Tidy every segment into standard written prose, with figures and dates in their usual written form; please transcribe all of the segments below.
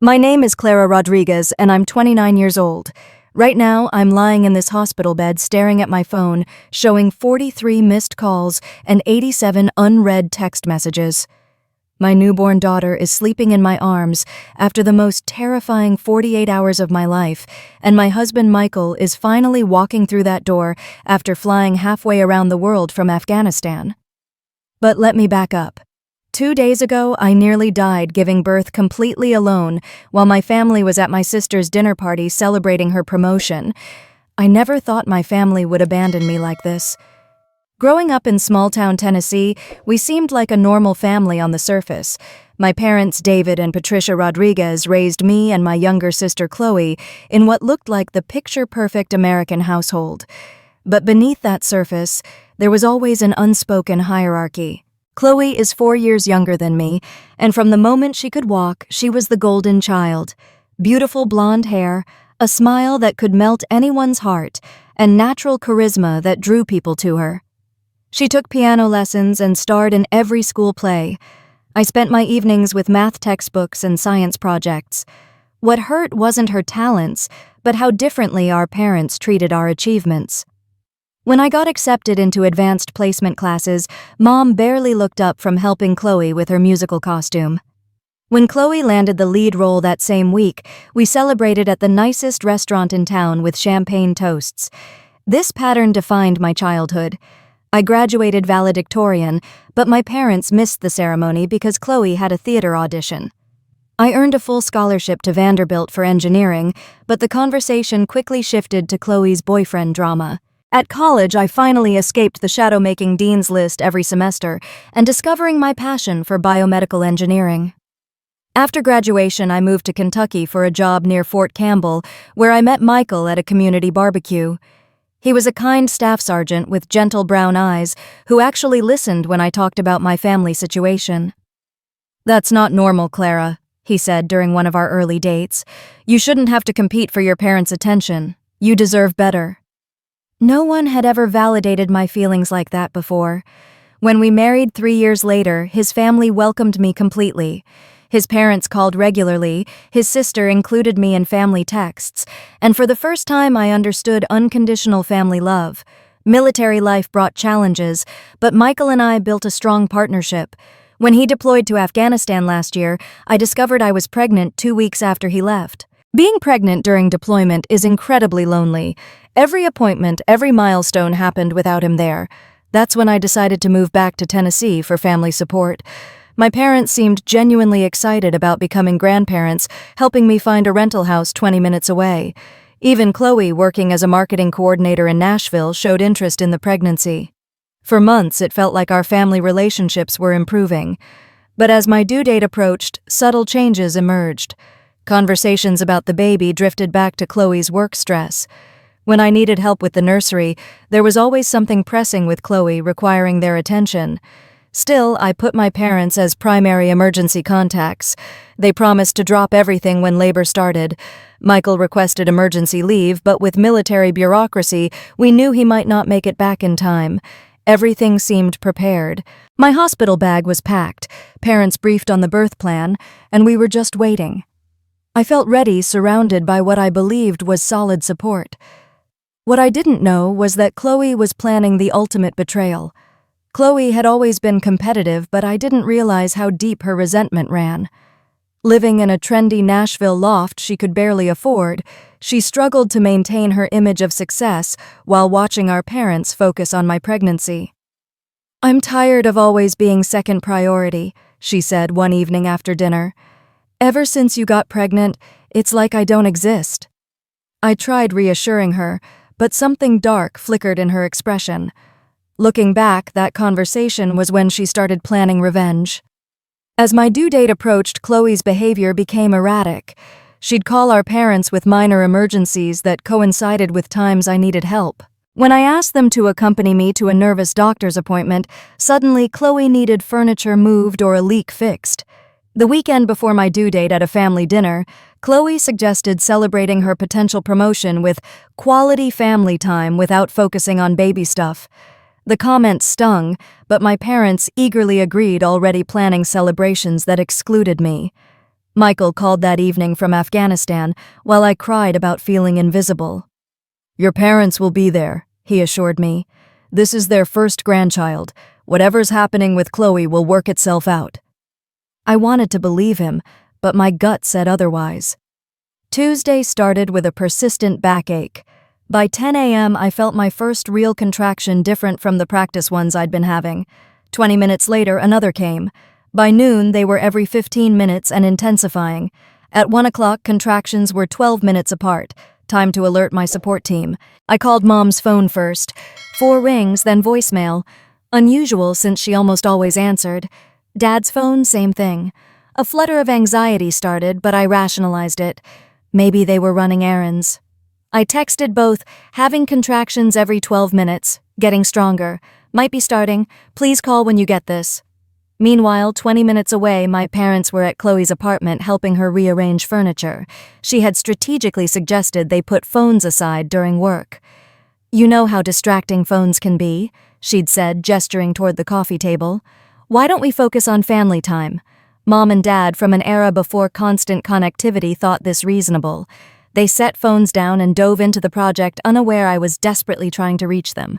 My name is Clara Rodriguez, and I'm 29 years old. Right now, I'm lying in this hospital bed staring at my phone, showing 43 missed calls and 87 unread text messages. My newborn daughter is sleeping in my arms after the most terrifying 48 hours of my life, and my husband Michael is finally walking through that door after flying halfway around the world from Afghanistan. But let me back up. 2 days ago, I nearly died giving birth completely alone while my family was at my sister's dinner party celebrating her promotion. I never thought my family would abandon me like this. Growing up in small-town Tennessee, we seemed like a normal family on the surface. My parents, David and Patricia Rodriguez, raised me and my younger sister Chloe in what looked like the picture-perfect American household. But beneath that surface, there was always an unspoken hierarchy. Chloe is 4 years younger than me, and from the moment she could walk, she was the golden child. Beautiful blonde hair, a smile that could melt anyone's heart, and natural charisma that drew people to her. She took piano lessons and starred in every school play. I spent my evenings with math textbooks and science projects. What hurt wasn't her talents, but how differently our parents treated our achievements. When I got accepted into advanced placement classes, Mom barely looked up from helping Chloe with her musical costume. When Chloe landed the lead role that same week, we celebrated at the nicest restaurant in town with champagne toasts. This pattern defined my childhood. I graduated valedictorian, but my parents missed the ceremony because Chloe had a theater audition. I earned a full scholarship to Vanderbilt for engineering, but the conversation quickly shifted to Chloe's boyfriend drama. At college, I finally escaped the shadow-making dean's list every semester and discovering my passion for biomedical engineering. After graduation, I moved to Kentucky for a job near Fort Campbell, where I met Michael at a community barbecue. He was a kind staff sergeant with gentle brown eyes who actually listened when I talked about my family situation. "That's not normal, Clara," he said during one of our early dates. "You shouldn't have to compete for your parents' attention. You deserve better." No one had ever validated my feelings like that before. When we married 3 years later, his family welcomed me completely. His parents called regularly, his sister included me in family texts, and for the first time I understood unconditional family love. Military life brought challenges, but Michael and I built a strong partnership. When he deployed to Afghanistan last year, I discovered I was pregnant 2 weeks after he left. Being pregnant during deployment is incredibly lonely. Every appointment, every milestone happened without him there. That's when I decided to move back to Tennessee for family support. My parents seemed genuinely excited about becoming grandparents, helping me find a rental house 20 minutes away. Even Chloe, working as a marketing coordinator in Nashville, showed interest in the pregnancy. For months, it felt like our family relationships were improving. But as my due date approached, subtle changes emerged. Conversations about the baby drifted back to Chloe's work stress. When I needed help with the nursery, there was always something pressing with Chloe requiring their attention. Still, I put my parents as primary emergency contacts. They promised to drop everything when labor started. Michael requested emergency leave, but with military bureaucracy, we knew he might not make it back in time. Everything seemed prepared. My hospital bag was packed, parents briefed on the birth plan, and we were just waiting. I felt ready, surrounded by what I believed was solid support. What I didn't know was that Chloe was planning the ultimate betrayal. Chloe had always been competitive, but I didn't realize how deep her resentment ran. Living in a trendy Nashville loft she could barely afford, she struggled to maintain her image of success while watching our parents focus on my pregnancy. "I'm tired of always being second priority," she said one evening after dinner. "Ever since you got pregnant, it's like I don't exist." I tried reassuring her, but something dark flickered in her expression. Looking back, that conversation was when she started planning revenge. As my due date approached, Chloe's behavior became erratic. She'd call our parents with minor emergencies that coincided with times I needed help. When I asked them to accompany me to a nervous doctor's appointment, suddenly Chloe needed furniture moved or a leak fixed. The weekend before my due date at a family dinner, Chloe suggested celebrating her potential promotion with quality family time without focusing on baby stuff. The comment stung, but my parents eagerly agreed, already planning celebrations that excluded me. Michael called that evening from Afghanistan while I cried about feeling invisible. "Your parents will be there," he assured me. "This is their first grandchild. Whatever's happening with Chloe will work itself out." I wanted to believe him, but my gut said otherwise. Tuesday started with a persistent backache. By 10 a.m., I felt my first real contraction different from the practice ones I'd been having. 20 minutes later, another came. By noon, they were every 15 minutes and intensifying. At 1 o'clock, contractions were 12 minutes apart. Time to alert my support team. I called Mom's phone first. 4 rings, then voicemail. Unusual since she almost always answered. Dad's phone, same thing. A flutter of anxiety started, but I rationalized it. Maybe they were running errands. I texted both, having contractions every 12 minutes, getting stronger. Might be starting. Please call when you get this. Meanwhile, 20 minutes away, my parents were at Chloe's apartment helping her rearrange furniture. She had strategically suggested they put phones aside during work. "You know how distracting phones can be," she'd said, gesturing toward the coffee table. "Why don't we focus on family time?" Mom and Dad, from an era before constant connectivity, thought this reasonable. They set phones down and dove into the project, unaware I was desperately trying to reach them.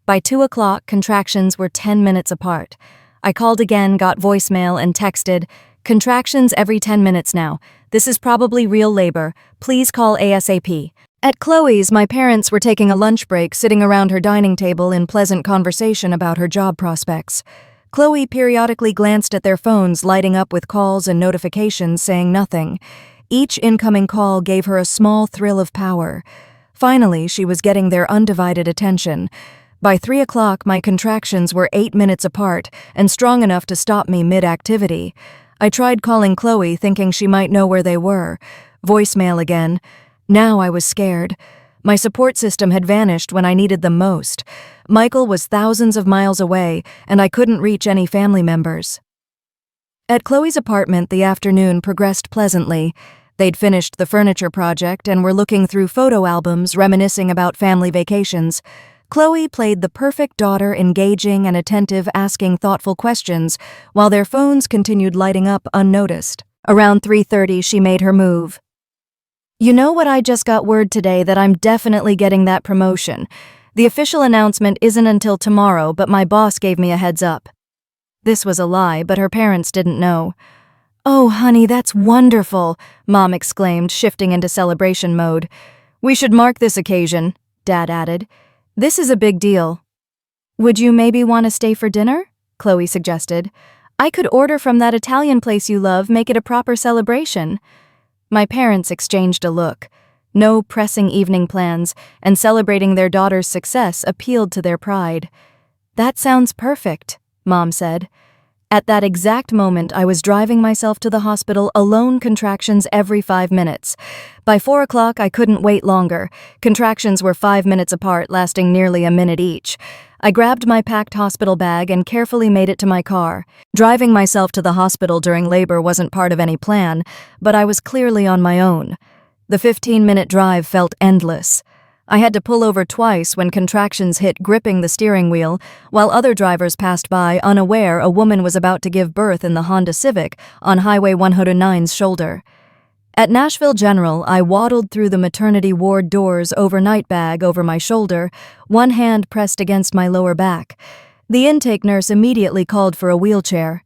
By 2 o'clock, contractions were 10 minutes apart. I called again, got voicemail, and texted, "Contractions every 10 minutes now. This is probably real labor. Please call ASAP." At Chloe's, my parents were taking a lunch break, sitting around her dining table in pleasant conversation about her job prospects. Chloe periodically glanced at their phones, lighting up with calls and notifications, saying nothing. Each incoming call gave her a small thrill of power. Finally, she was getting their undivided attention. By 3 o'clock, my contractions were 8 minutes apart and strong enough to stop me mid-activity. I tried calling Chloe, thinking she might know where they were. Voicemail again. Now I was scared. My support system had vanished when I needed them most. Michael was thousands of miles away, and I couldn't reach any family members. At Chloe's apartment, the afternoon progressed pleasantly. They'd finished the furniture project and were looking through photo albums, reminiscing about family vacations. Chloe played the perfect daughter, engaging and attentive, asking thoughtful questions, while their phones continued lighting up unnoticed. Around 3:30, she made her move. "You know what, I just got word today that I'm definitely getting that promotion. The official announcement isn't until tomorrow, but my boss gave me a heads up." This was a lie, but her parents didn't know. "Oh, honey, that's wonderful," Mom exclaimed, shifting into celebration mode. "We should mark this occasion," Dad added. "This is a big deal." "Would you maybe want to stay for dinner?" Chloe suggested. "I could order from that Italian place you love, make it a proper celebration." My parents exchanged a look. No pressing evening plans, and celebrating their daughter's success appealed to their pride. "That sounds perfect," Mom said. At that exact moment, I was driving myself to the hospital alone, contractions every 5 minutes. By 4 o'clock, I couldn't wait longer. Contractions were 5 minutes apart, lasting nearly a minute each. I grabbed my packed hospital bag and carefully made it to my car. Driving myself to the hospital during labor wasn't part of any plan, but I was clearly on my own. The 15-minute drive felt endless. I had to pull over twice when contractions hit, gripping the steering wheel, while other drivers passed by, unaware a woman was about to give birth in the Honda Civic on Highway 109's shoulder. At Nashville General, I waddled through the maternity ward doors, overnight bag over my shoulder, one hand pressed against my lower back. The intake nurse immediately called for a wheelchair.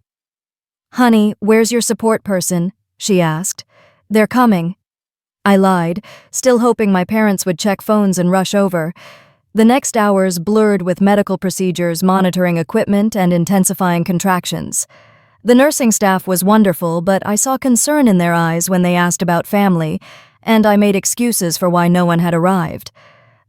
"Honey, where's your support person?" she asked. "They're coming." I lied, still hoping my parents would check phones and rush over. The next hours blurred with medical procedures, monitoring equipment, and intensifying contractions. The nursing staff was wonderful, but I saw concern in their eyes when they asked about family, and I made excuses for why no one had arrived.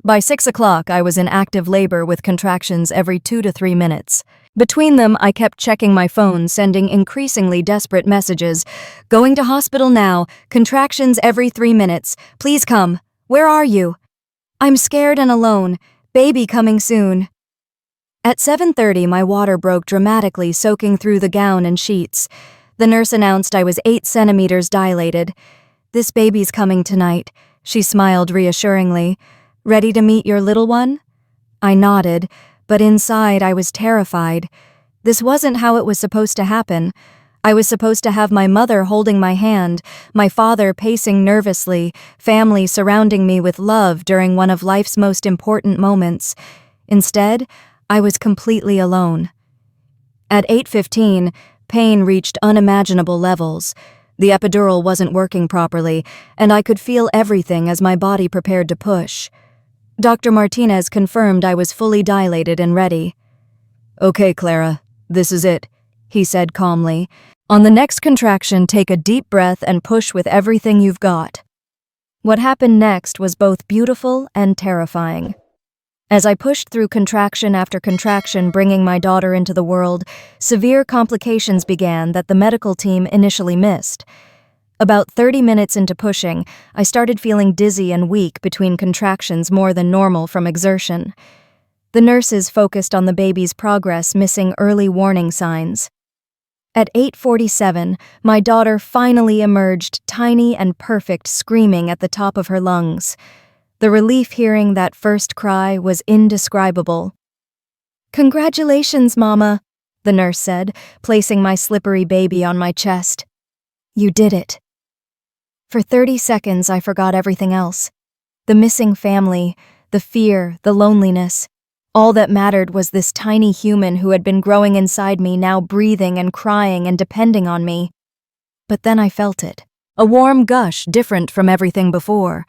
By 6 o'clock, I was in active labor with contractions every 2 to 3 minutes. Between them, I kept checking my phone, sending increasingly desperate messages. "Going to hospital now. Contractions every 3 minutes. Please come. Where are you? I'm scared and alone. Baby coming soon." At 7:30, my water broke dramatically, soaking through the gown and sheets. The nurse announced I was 8 centimeters dilated. "This baby's coming tonight," she smiled reassuringly. "Ready to meet your little one?" I nodded, but inside I was terrified. This wasn't how it was supposed to happen. I was supposed to have my mother holding my hand, my father pacing nervously, family surrounding me with love during one of life's most important moments. Instead, I was completely alone. At 8:15, pain reached unimaginable levels. The epidural wasn't working properly, and I could feel everything as my body prepared to push. Dr. Martinez confirmed I was fully dilated and ready. "Okay, Clara, this is it," he said calmly. "On the next contraction, take a deep breath and push with everything you've got." What happened next was both beautiful and terrifying. As I pushed through contraction after contraction, bringing my daughter into the world, severe complications began that the medical team initially missed. About 30 minutes into pushing, I started feeling dizzy and weak between contractions more than normal from exertion. The nurses focused on the baby's progress, missing early warning signs. At 8:47, my daughter finally emerged, tiny and perfect, screaming at the top of her lungs. The relief hearing that first cry was indescribable. "Congratulations, Mama," the nurse said, placing my slippery baby on my chest. "You did it." For 30 seconds, I forgot everything else. The missing family, the fear, the loneliness. All that mattered was this tiny human who had been growing inside me, now breathing and crying and depending on me. But then I felt it. A warm gush, different from everything before.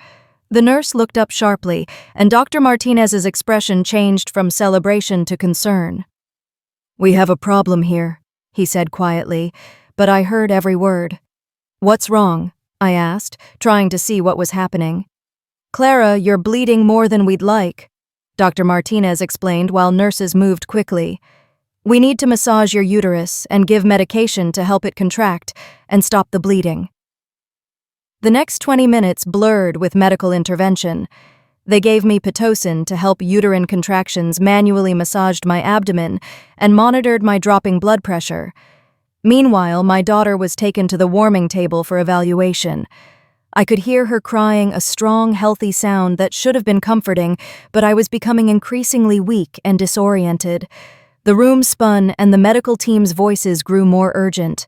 The nurse looked up sharply, and Dr. Martinez's expression changed from celebration to concern. "We have a problem here," he said quietly, but I heard every word. "What's wrong?" I asked, trying to see what was happening. "Clara, you're bleeding more than we'd like," Dr. Martinez explained while nurses moved quickly. "We need to massage your uterus and give medication to help it contract and stop the bleeding." The next 20 minutes blurred with medical intervention. They gave me Pitocin to help uterine contractions, manually massaged my abdomen, and monitored my dropping blood pressure. Meanwhile, my daughter was taken to the warming table for evaluation. I could hear her crying, a strong, healthy sound that should have been comforting, but I was becoming increasingly weak and disoriented. The room spun, and the medical team's voices grew more urgent.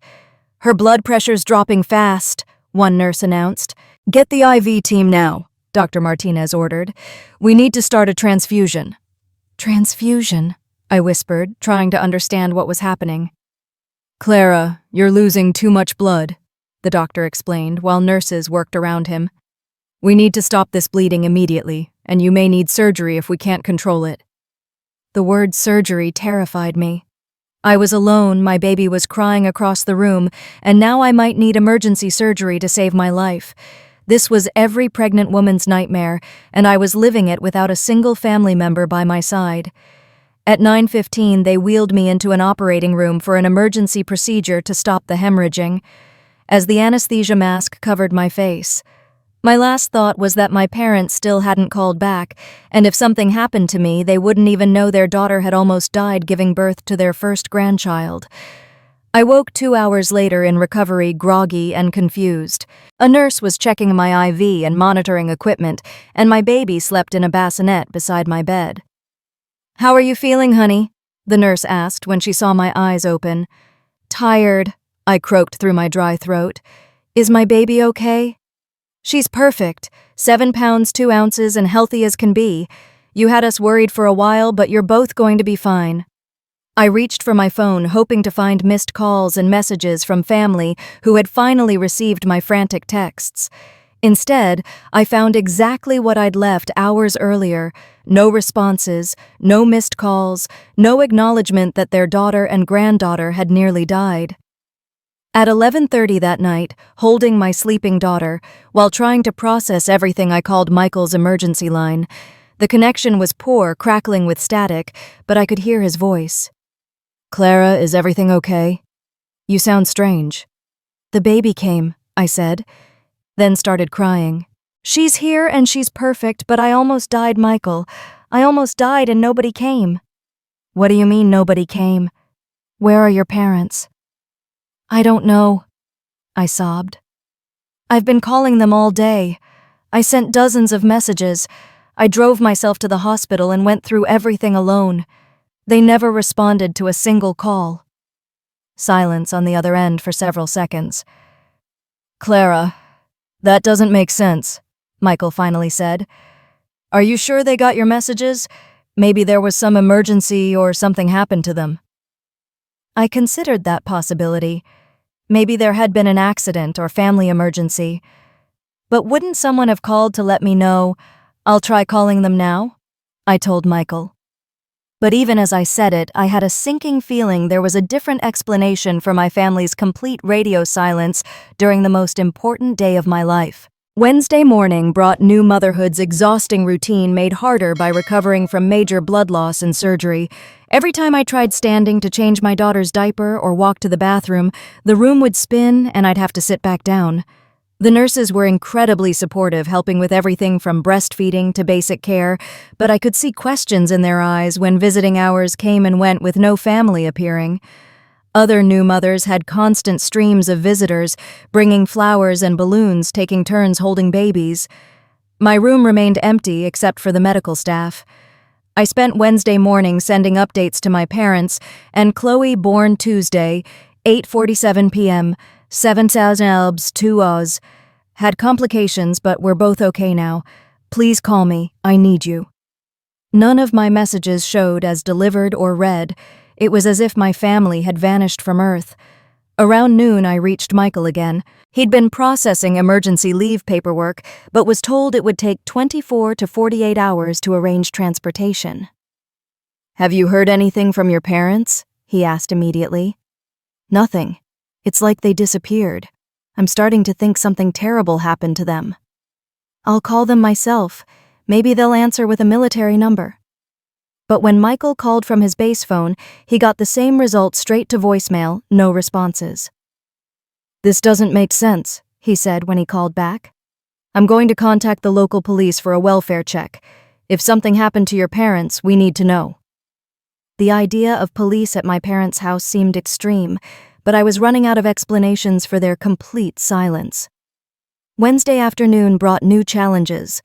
"Her blood pressure's dropping fast," one nurse announced. "Get the IV team now," Dr. Martinez ordered. "We need to start a transfusion." "Transfusion?" I whispered, trying to understand what was happening. "Clara, you're losing too much blood," the doctor explained while nurses worked around him. "We need to stop this bleeding immediately, and you may need surgery if we can't control it." The word surgery terrified me. I was alone, my baby was crying across the room, and now I might need emergency surgery to save my life. This was every pregnant woman's nightmare, and I was living it without a single family member by my side. At 9:15, they wheeled me into an operating room for an emergency procedure to stop the hemorrhaging, as the anesthesia mask covered my face. My last thought was that my parents still hadn't called back, and if something happened to me, they wouldn't even know their daughter had almost died giving birth to their first grandchild. I woke 2 hours later in recovery, groggy and confused. A nurse was checking my IV and monitoring equipment, and my baby slept in a bassinet beside my bed. "How are you feeling, honey?" the nurse asked when she saw my eyes open. "Tired," I croaked through my dry throat. "Is my baby okay?" "She's perfect, 7 pounds 2 ounces and healthy as can be. You had us worried for a while, but you're both going to be fine." I reached for my phone, hoping to find missed calls and messages from family who had finally received my frantic texts. Instead, I found exactly what I'd left hours earlier: no responses, no missed calls, no acknowledgement that their daughter and granddaughter had nearly died. At 11:30 that night, holding my sleeping daughter, while trying to process everything, I called Michael's emergency line. The connection was poor, crackling with static, but I could hear his voice. "Clara, is everything okay? You sound strange." "The baby came," I said, then started crying. "She's here and she's perfect, but I almost died, Michael. I almost died and nobody came." "What do you mean nobody came? Where are your parents?" "I don't know," I sobbed. "I've been calling them all day. I sent dozens of messages. I drove myself to the hospital and went through everything alone. They never responded to a single call." Silence on the other end for several seconds. "Clara, that doesn't make sense," Michael finally said. "Are you sure they got your messages? Maybe there was some emergency or something happened to them." I considered that possibility. Maybe there had been an accident or family emergency. But wouldn't someone have called to let me know? "I'll try calling them now," I told Michael. But even as I said it, I had a sinking feeling there was a different explanation for my family's complete radio silence during the most important day of my life. Wednesday morning brought new motherhood's exhausting routine made harder by recovering from major blood loss and surgery. Every time I tried standing to change my daughter's diaper or walk to the bathroom, the room would spin and I'd have to sit back down. The nurses were incredibly supportive, helping with everything from breastfeeding to basic care, but I could see questions in their eyes when visiting hours came and went with no family appearing. Other new mothers had constant streams of visitors, bringing flowers and balloons, taking turns holding babies. My room remained empty except for the medical staff. I spent Wednesday morning sending updates to my parents, and Chloe, born Tuesday, 8:47 p.m., 7,000 elbs, 2 Oz. Had complications, but we're both okay now. Please call me. I need you. None of my messages showed as delivered or read. It was as if my family had vanished from Earth. Around noon, I reached Michael again. He'd been processing emergency leave paperwork, but was told it would take 24 to 48 hours to arrange transportation. "Have you heard anything from your parents?" he asked immediately. "Nothing. It's like they disappeared. I'm starting to think something terrible happened to them." "I'll call them myself. Maybe they'll answer with a military number." But when Michael called from his base phone, he got the same result straight to voicemail, no responses. "This doesn't make sense," he said when he called back. "I'm going to contact the local police for a welfare check. If something happened to your parents, we need to know." The idea of police at my parents' house seemed extreme, but I was running out of explanations for their complete silence. Wednesday afternoon brought new challenges.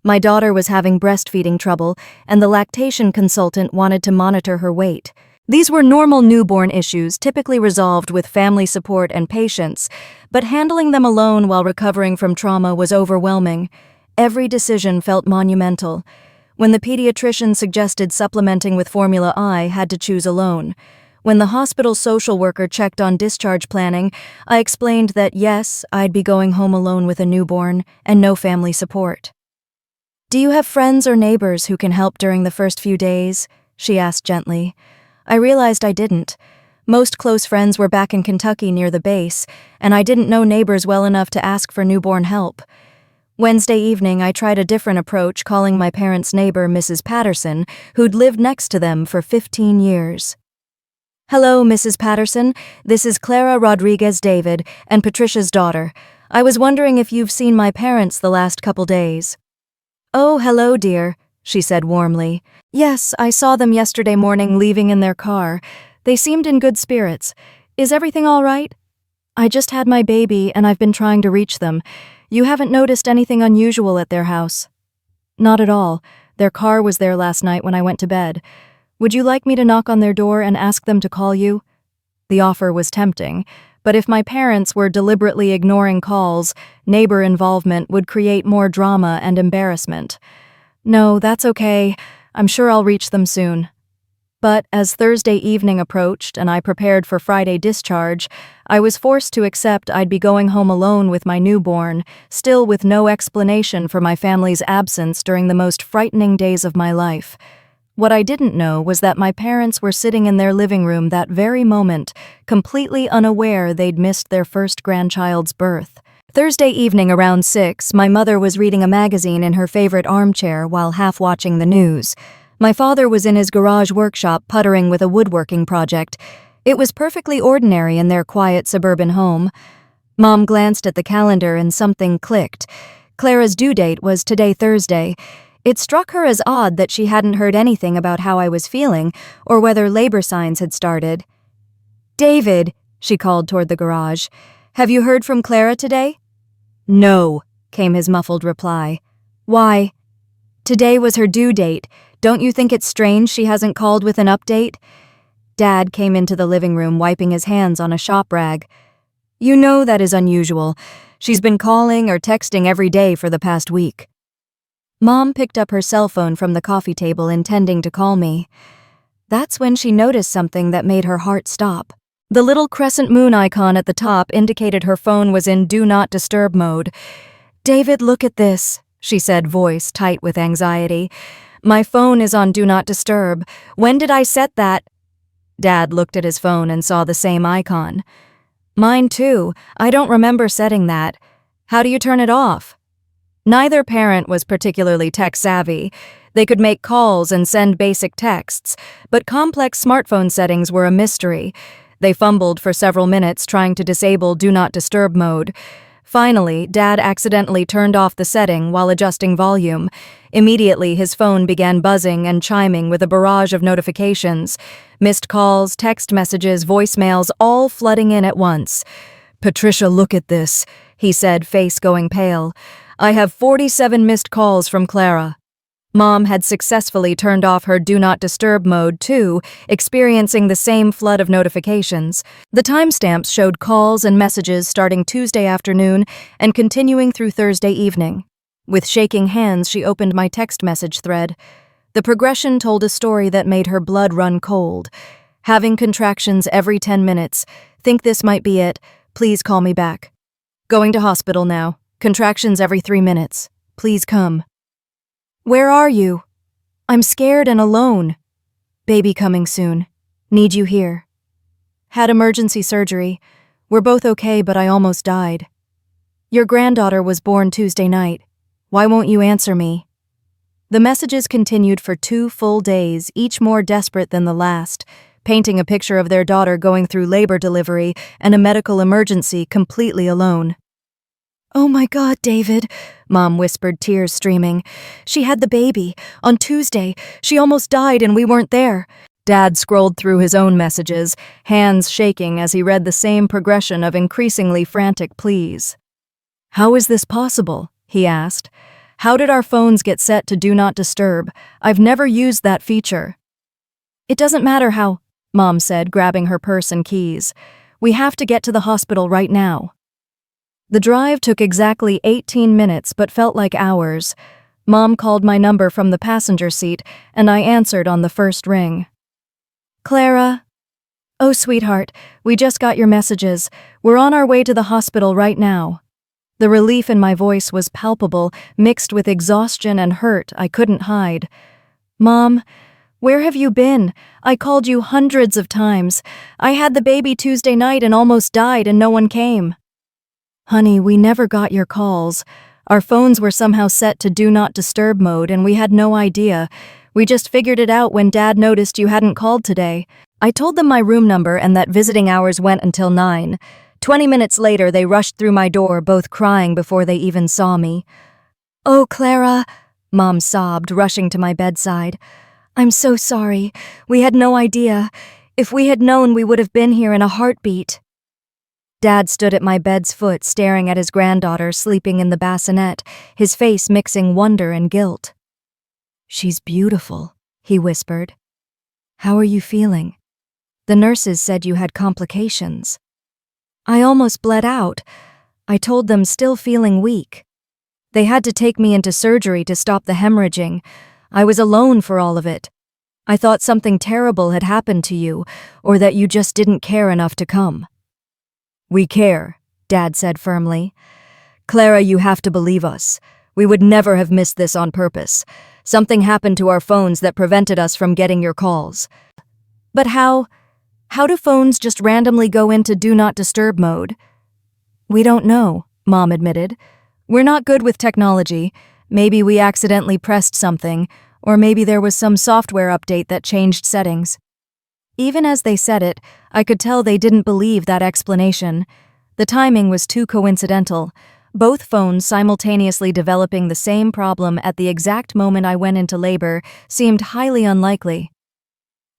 My daughter was having breastfeeding trouble, and the lactation consultant wanted to monitor her weight. These were normal newborn issues, typically resolved with family support and patience, but handling them alone while recovering from trauma was overwhelming. Every decision felt monumental. When the pediatrician suggested supplementing with Formula I had to choose alone. When the hospital social worker checked on discharge planning, I explained that yes, I'd be going home alone with a newborn and no family support. "Do you have friends or neighbors who can help during the first few days?" she asked gently. I realized I didn't. Most close friends were back in Kentucky near the base, and I didn't know neighbors well enough to ask for newborn help. Wednesday evening, I tried a different approach, calling my parents' neighbor, Mrs. Patterson, who'd lived next to them for 15 years. "Hello, Mrs. Patterson. This is Clara Rodriguez David and Patricia's daughter. I was wondering if you've seen my parents the last couple days." "Oh, hello, dear," she said warmly. "Yes, I saw them yesterday morning leaving in their car. They seemed in good spirits. Is everything all right? I just had my baby and I've been trying to reach them. You haven't noticed anything unusual at their house?" "Not at all. Their car was there last night when I went to bed. Would you like me to knock on their door and ask them to call you?" The offer was tempting, but if my parents were deliberately ignoring calls, neighbor involvement would create more drama and embarrassment. "No, that's okay. I'm sure I'll reach them soon." But as Thursday evening approached and I prepared for Friday discharge, I was forced to accept I'd be going home alone with my newborn, still with no explanation for my family's absence during the most frightening days of my life. What I didn't know was that my parents were sitting in their living room that very moment, completely unaware they'd missed their first grandchild's birth. Thursday evening around 6, my mother was reading a magazine in her favorite armchair while half watching the news. My father was in his garage workshop puttering with a woodworking project. It was perfectly ordinary in their quiet suburban home. Mom glanced at the calendar and something clicked. Clara's due date was today, Thursday. It struck her as odd that she hadn't heard anything about how I was feeling or whether labor signs had started. "David," she called toward the garage, "have you heard from Clara today?" "No," came his muffled reply. "Why?" "Today was her due date. Don't you think it's strange she hasn't called with an update?" Dad came into the living room wiping his hands on a shop rag. "You know that is unusual. She's been calling or texting every day for the past week." Mom picked up her cell phone from the coffee table intending to call me. That's when she noticed something that made her heart stop. The little crescent moon icon at the top indicated her phone was in Do Not Disturb mode. "David, look at this," she said, voice tight with anxiety. "My phone is on Do Not Disturb. When did I set that?" Dad looked at his phone and saw the same icon. "Mine too. I don't remember setting that. How do you turn it off?" Neither parent was particularly tech-savvy. They could make calls and send basic texts, but complex smartphone settings were a mystery. They fumbled for several minutes trying to disable Do Not Disturb mode. Finally, Dad accidentally turned off the setting while adjusting volume. Immediately, his phone began buzzing and chiming with a barrage of notifications. Missed calls, text messages, voicemails, all flooding in at once. "Patricia, look at this," he said, face going pale. "I have 47 missed calls from Clara." Mom had successfully turned off her Do Not Disturb mode too, experiencing the same flood of notifications. The timestamps showed calls and messages starting Tuesday afternoon and continuing through Thursday evening. With shaking hands, she opened my text message thread. The progression told a story that made her blood run cold. "Having contractions every 10 minutes. Think this might be it. Please call me back. Going to hospital now. Contractions every 3 minutes. Please come. Where are you? I'm scared and alone. Baby coming soon. Need you here. Had emergency surgery. We're both okay, but I almost died. Your granddaughter was born Tuesday night. Why won't you answer me?" The messages continued for 2 full days, each more desperate than the last, painting a picture of their daughter going through labor delivery and a medical emergency completely alone. "Oh my God, David," Mom whispered, tears streaming. "She had the baby. On Tuesday. She almost died and we weren't there." Dad scrolled through his own messages, hands shaking as he read the same progression of increasingly frantic pleas. "How is this possible?" he asked. "How did our phones get set to Do Not Disturb? I've never used that feature." "It doesn't matter how," Mom said, grabbing her purse and keys. "We have to get to the hospital right now." The drive took exactly 18 minutes but felt like hours. Mom called my number from the passenger seat, and I answered on the first ring. "Clara?" "Oh, sweetheart, we just got your messages. We're on our way to the hospital right now." The relief in my voice was palpable, mixed with exhaustion and hurt I couldn't hide. "Mom, where have you been? I called you hundreds of times. I had the baby Tuesday night and almost died and no one came." "Honey, we never got your calls. Our phones were somehow set to Do Not Disturb mode and we had no idea. We just figured it out when Dad noticed you hadn't called today. I told them my room number and that visiting hours went until 9. 20 minutes later, they rushed through my door, both crying before they even saw me." "Oh, Clara," Mom sobbed, rushing to my bedside. "I'm so sorry. We had no idea. If we had known, we would have been here in a heartbeat." Dad stood at my bed's foot, staring at his granddaughter sleeping in the bassinet, his face mixing wonder and guilt. "She's beautiful," he whispered. "How are you feeling? The nurses said you had complications." I almost bled out. I told them still feeling weak. They had to take me into surgery to stop the hemorrhaging. I was alone for all of it. I thought something terrible had happened to you, or that you just didn't care enough to come. "We care," Dad said firmly. "Clara, you have to believe us. We would never have missed this on purpose. Something happened to our phones that prevented us from getting your calls." "But how do phones just randomly go into Do Not Disturb mode?" "We don't know," Mom admitted. "We're not good with technology. Maybe we accidentally pressed something, or maybe there was some software update that changed settings." Even as they said it, I could tell they didn't believe that explanation. The timing was too coincidental. Both phones simultaneously developing the same problem at the exact moment I went into labor seemed highly unlikely.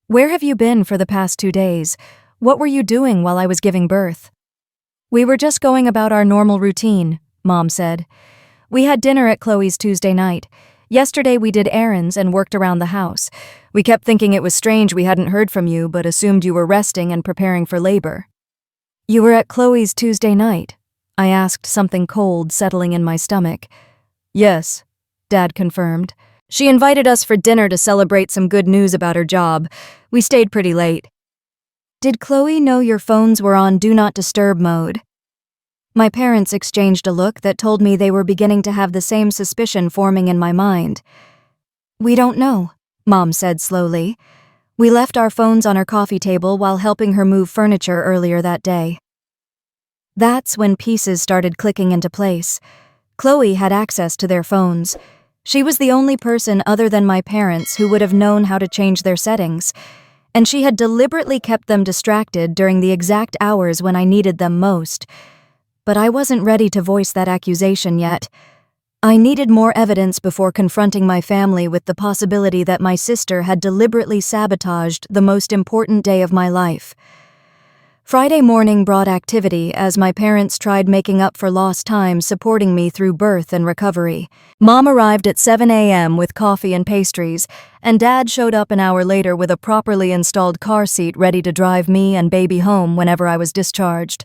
"Where have you been for the past 2 days? What were you doing while I was giving birth?" "We were just going about our normal routine," Mom said. "We had dinner at Chloe's Tuesday night. Yesterday we did errands and worked around the house. We kept thinking it was strange we hadn't heard from you, but assumed you were resting and preparing for labor. You were at Chloe's Tuesday night? I asked, something cold settling in my stomach. Yes, Dad confirmed. She invited us for dinner to celebrate some good news about her job. We stayed pretty late. Did Chloe know your phones were on Do Not Disturb mode? My parents exchanged a look that told me they were beginning to have the same suspicion forming in my mind. We don't know, Mom said slowly. We left our phones on her coffee table while helping her move furniture earlier that day. That's when pieces started clicking into place. Chloe had access to their phones. She was the only person other than my parents who would have known how to change their settings, and she had deliberately kept them distracted during the exact hours when I needed them most. But I wasn't ready to voice that accusation yet. I needed more evidence before confronting my family with the possibility that my sister had deliberately sabotaged the most important day of my life. Friday morning brought activity as my parents tried making up for lost time supporting me through birth and recovery. Mom arrived at 7 a.m. with coffee and pastries, and Dad showed up an hour later with a properly installed car seat ready to drive me and baby home whenever I was discharged.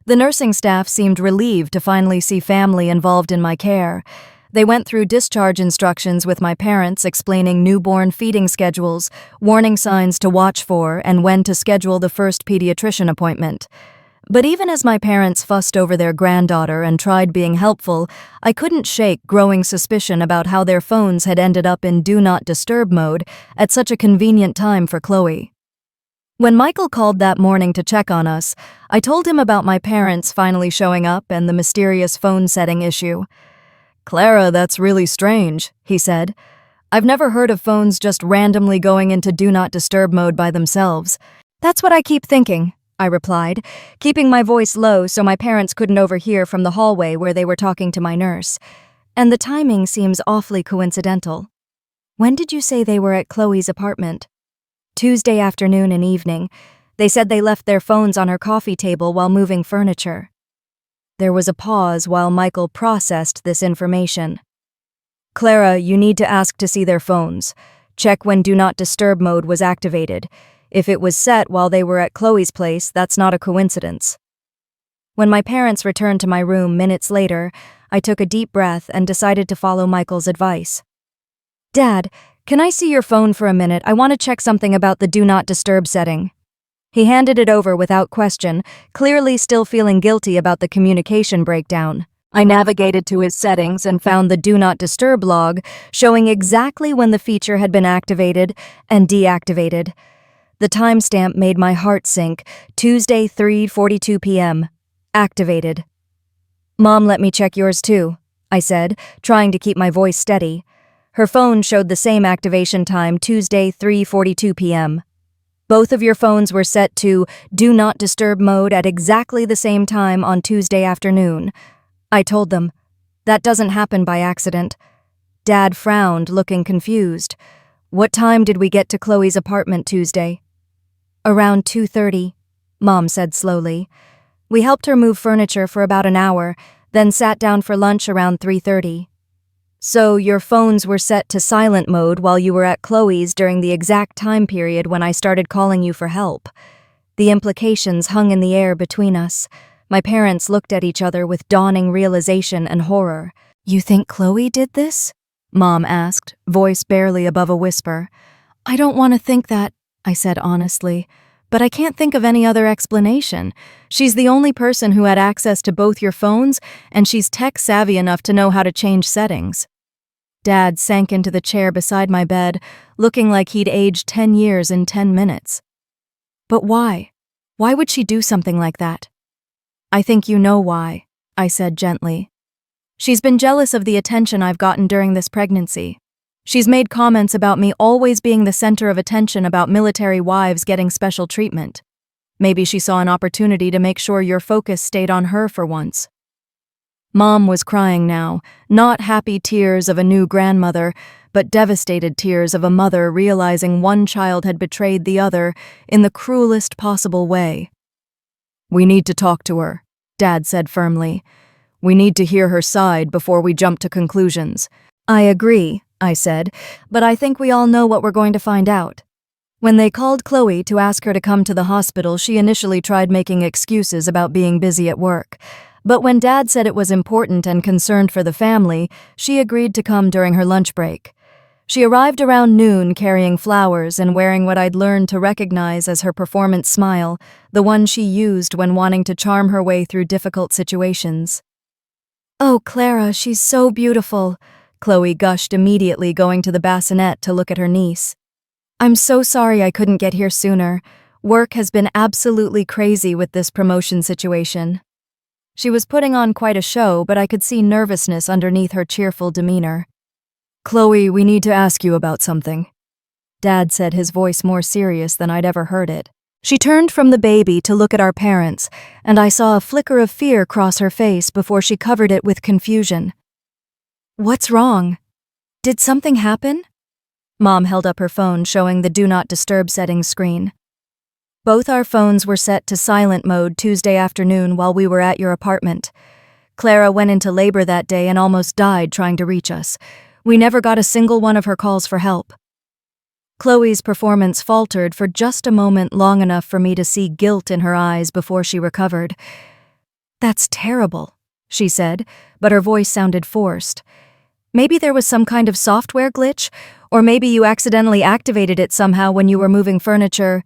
The nursing staff seemed relieved to finally see family involved in my care. They went through discharge instructions with my parents, explaining newborn feeding schedules, warning signs to watch for, and when to schedule the first pediatrician appointment. But even as my parents fussed over their granddaughter and tried being helpful, I couldn't shake growing suspicion about how their phones had ended up in Do Not Disturb mode at such a convenient time for Chloe. When Michael called that morning to check on us, I told him about my parents finally showing up and the mysterious phone setting issue. Clara, that's really strange, he said. I've never heard of phones just randomly going into Do Not Disturb mode by themselves. That's what I keep thinking, I replied, keeping my voice low so my parents couldn't overhear from the hallway where they were talking to my nurse. And the timing seems awfully coincidental. When did you say they were at Chloe's apartment? Tuesday afternoon and evening. They said they left their phones on her coffee table while moving furniture. There was a pause while Michael processed this information. Clara, you need to ask to see their phones. Check when Do Not Disturb mode was activated. If it was set while they were at Chloe's place, that's not a coincidence. When my parents returned to my room minutes later, I took a deep breath and decided to follow Michael's advice. Dad, can I see your phone for a minute? I want to check something about the Do Not Disturb setting. He handed it over without question, clearly still feeling guilty about the communication breakdown. I navigated to his settings and found the Do Not Disturb log, showing exactly when the feature had been activated and deactivated. The timestamp made my heart sink. Tuesday, 3:42 p.m. Activated. Mom, let me check yours too, I said, trying to keep my voice steady. Her phone showed the same activation time, Tuesday, 3:42 p.m. Both of your phones were set to Do Not Disturb mode at exactly the same time on Tuesday afternoon. I told them. That doesn't happen by accident. Dad frowned, looking confused. What time did we get to Chloe's apartment Tuesday? Around 2:30, Mom said slowly. We helped her move furniture for about an hour, then sat down for lunch around 3:30. So your phones were set to silent mode while you were at Chloe's during the exact time period when I started calling you for help. The implications hung in the air between us. My parents looked at each other with dawning realization and horror. You think Chloe did this? Mom asked, voice barely above a whisper. I don't want to think that, I said honestly, but I can't think of any other explanation. She's the only person who had access to both your phones, and she's tech-savvy enough to know how to change settings. Dad sank into the chair beside my bed, looking like he'd aged 10 years in 10 minutes. But why? Why would she do something like that? I think you know why, I said gently. She's been jealous of the attention I've gotten during this pregnancy. She's made comments about me always being the center of attention about military wives getting special treatment. Maybe she saw an opportunity to make sure your focus stayed on her for once. Mom was crying now, not happy tears of a new grandmother, but devastated tears of a mother realizing one child had betrayed the other in the cruelest possible way. We need to talk to her, Dad said firmly. We need to hear her side before we jump to conclusions. I agree, I said, but I think we all know what we're going to find out. When they called Chloe to ask her to come to the hospital, she initially tried making excuses about being busy at work. But when Dad said it was important and concerned for the family, she agreed to come during her lunch break. She arrived around noon carrying flowers and wearing what I'd learned to recognize as her performance smile, the one she used when wanting to charm her way through difficult situations. "Oh, Clara, she's so beautiful," Chloe gushed immediately, going to the bassinet to look at her niece. "I'm so sorry I couldn't get here sooner. Work has been absolutely crazy with this promotion situation." She was putting on quite a show, but I could see nervousness underneath her cheerful demeanor. "Chloe, we need to ask you about something," Dad said, his voice more serious than I'd ever heard it. She turned from the baby to look at our parents, and I saw a flicker of fear cross her face before she covered it with confusion. "What's wrong? Did something happen?" Mom held up her phone, showing the Do Not Disturb settings screen. "Both our phones were set to silent mode Tuesday afternoon while we were at your apartment. Clara went into labor that day and almost died trying to reach us. We never got a single one of her calls for help." Chloe's performance faltered for just a moment, long enough for me to see guilt in her eyes before she recovered. "That's terrible," she said, but her voice sounded forced. "Maybe there was some kind of software glitch, or maybe you accidentally activated it somehow when you were moving furniture."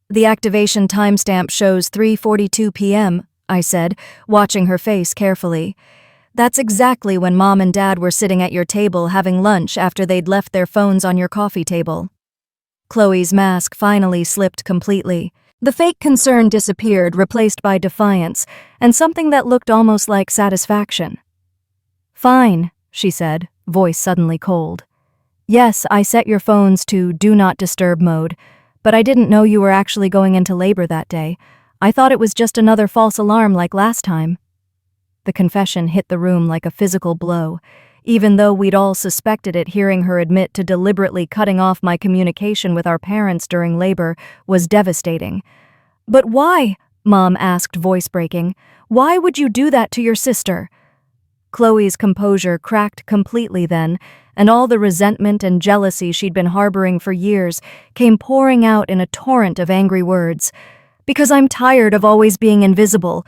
"The activation timestamp shows 3:42 p.m., I said, watching her face carefully. "That's exactly when Mom and Dad were sitting at your table having lunch after they'd left their phones on your coffee table." Chloe's mask finally slipped completely. The fake concern disappeared, replaced by defiance, and something that looked almost like satisfaction. "Fine," she said, voice suddenly cold. "Yes, I set your phones to Do Not Disturb mode, but I didn't know you were actually going into labor that day. I thought it was just another false alarm like last time." The confession hit the room like a physical blow. Even though we'd all suspected it, hearing her admit to deliberately cutting off my communication with our parents during labor was devastating. "But why?" Mom asked, voice breaking. "Why would you do that to your sister?" Chloe's composure cracked completely then, and all the resentment and jealousy she'd been harboring for years came pouring out in a torrent of angry words. "Because I'm tired of always being invisible."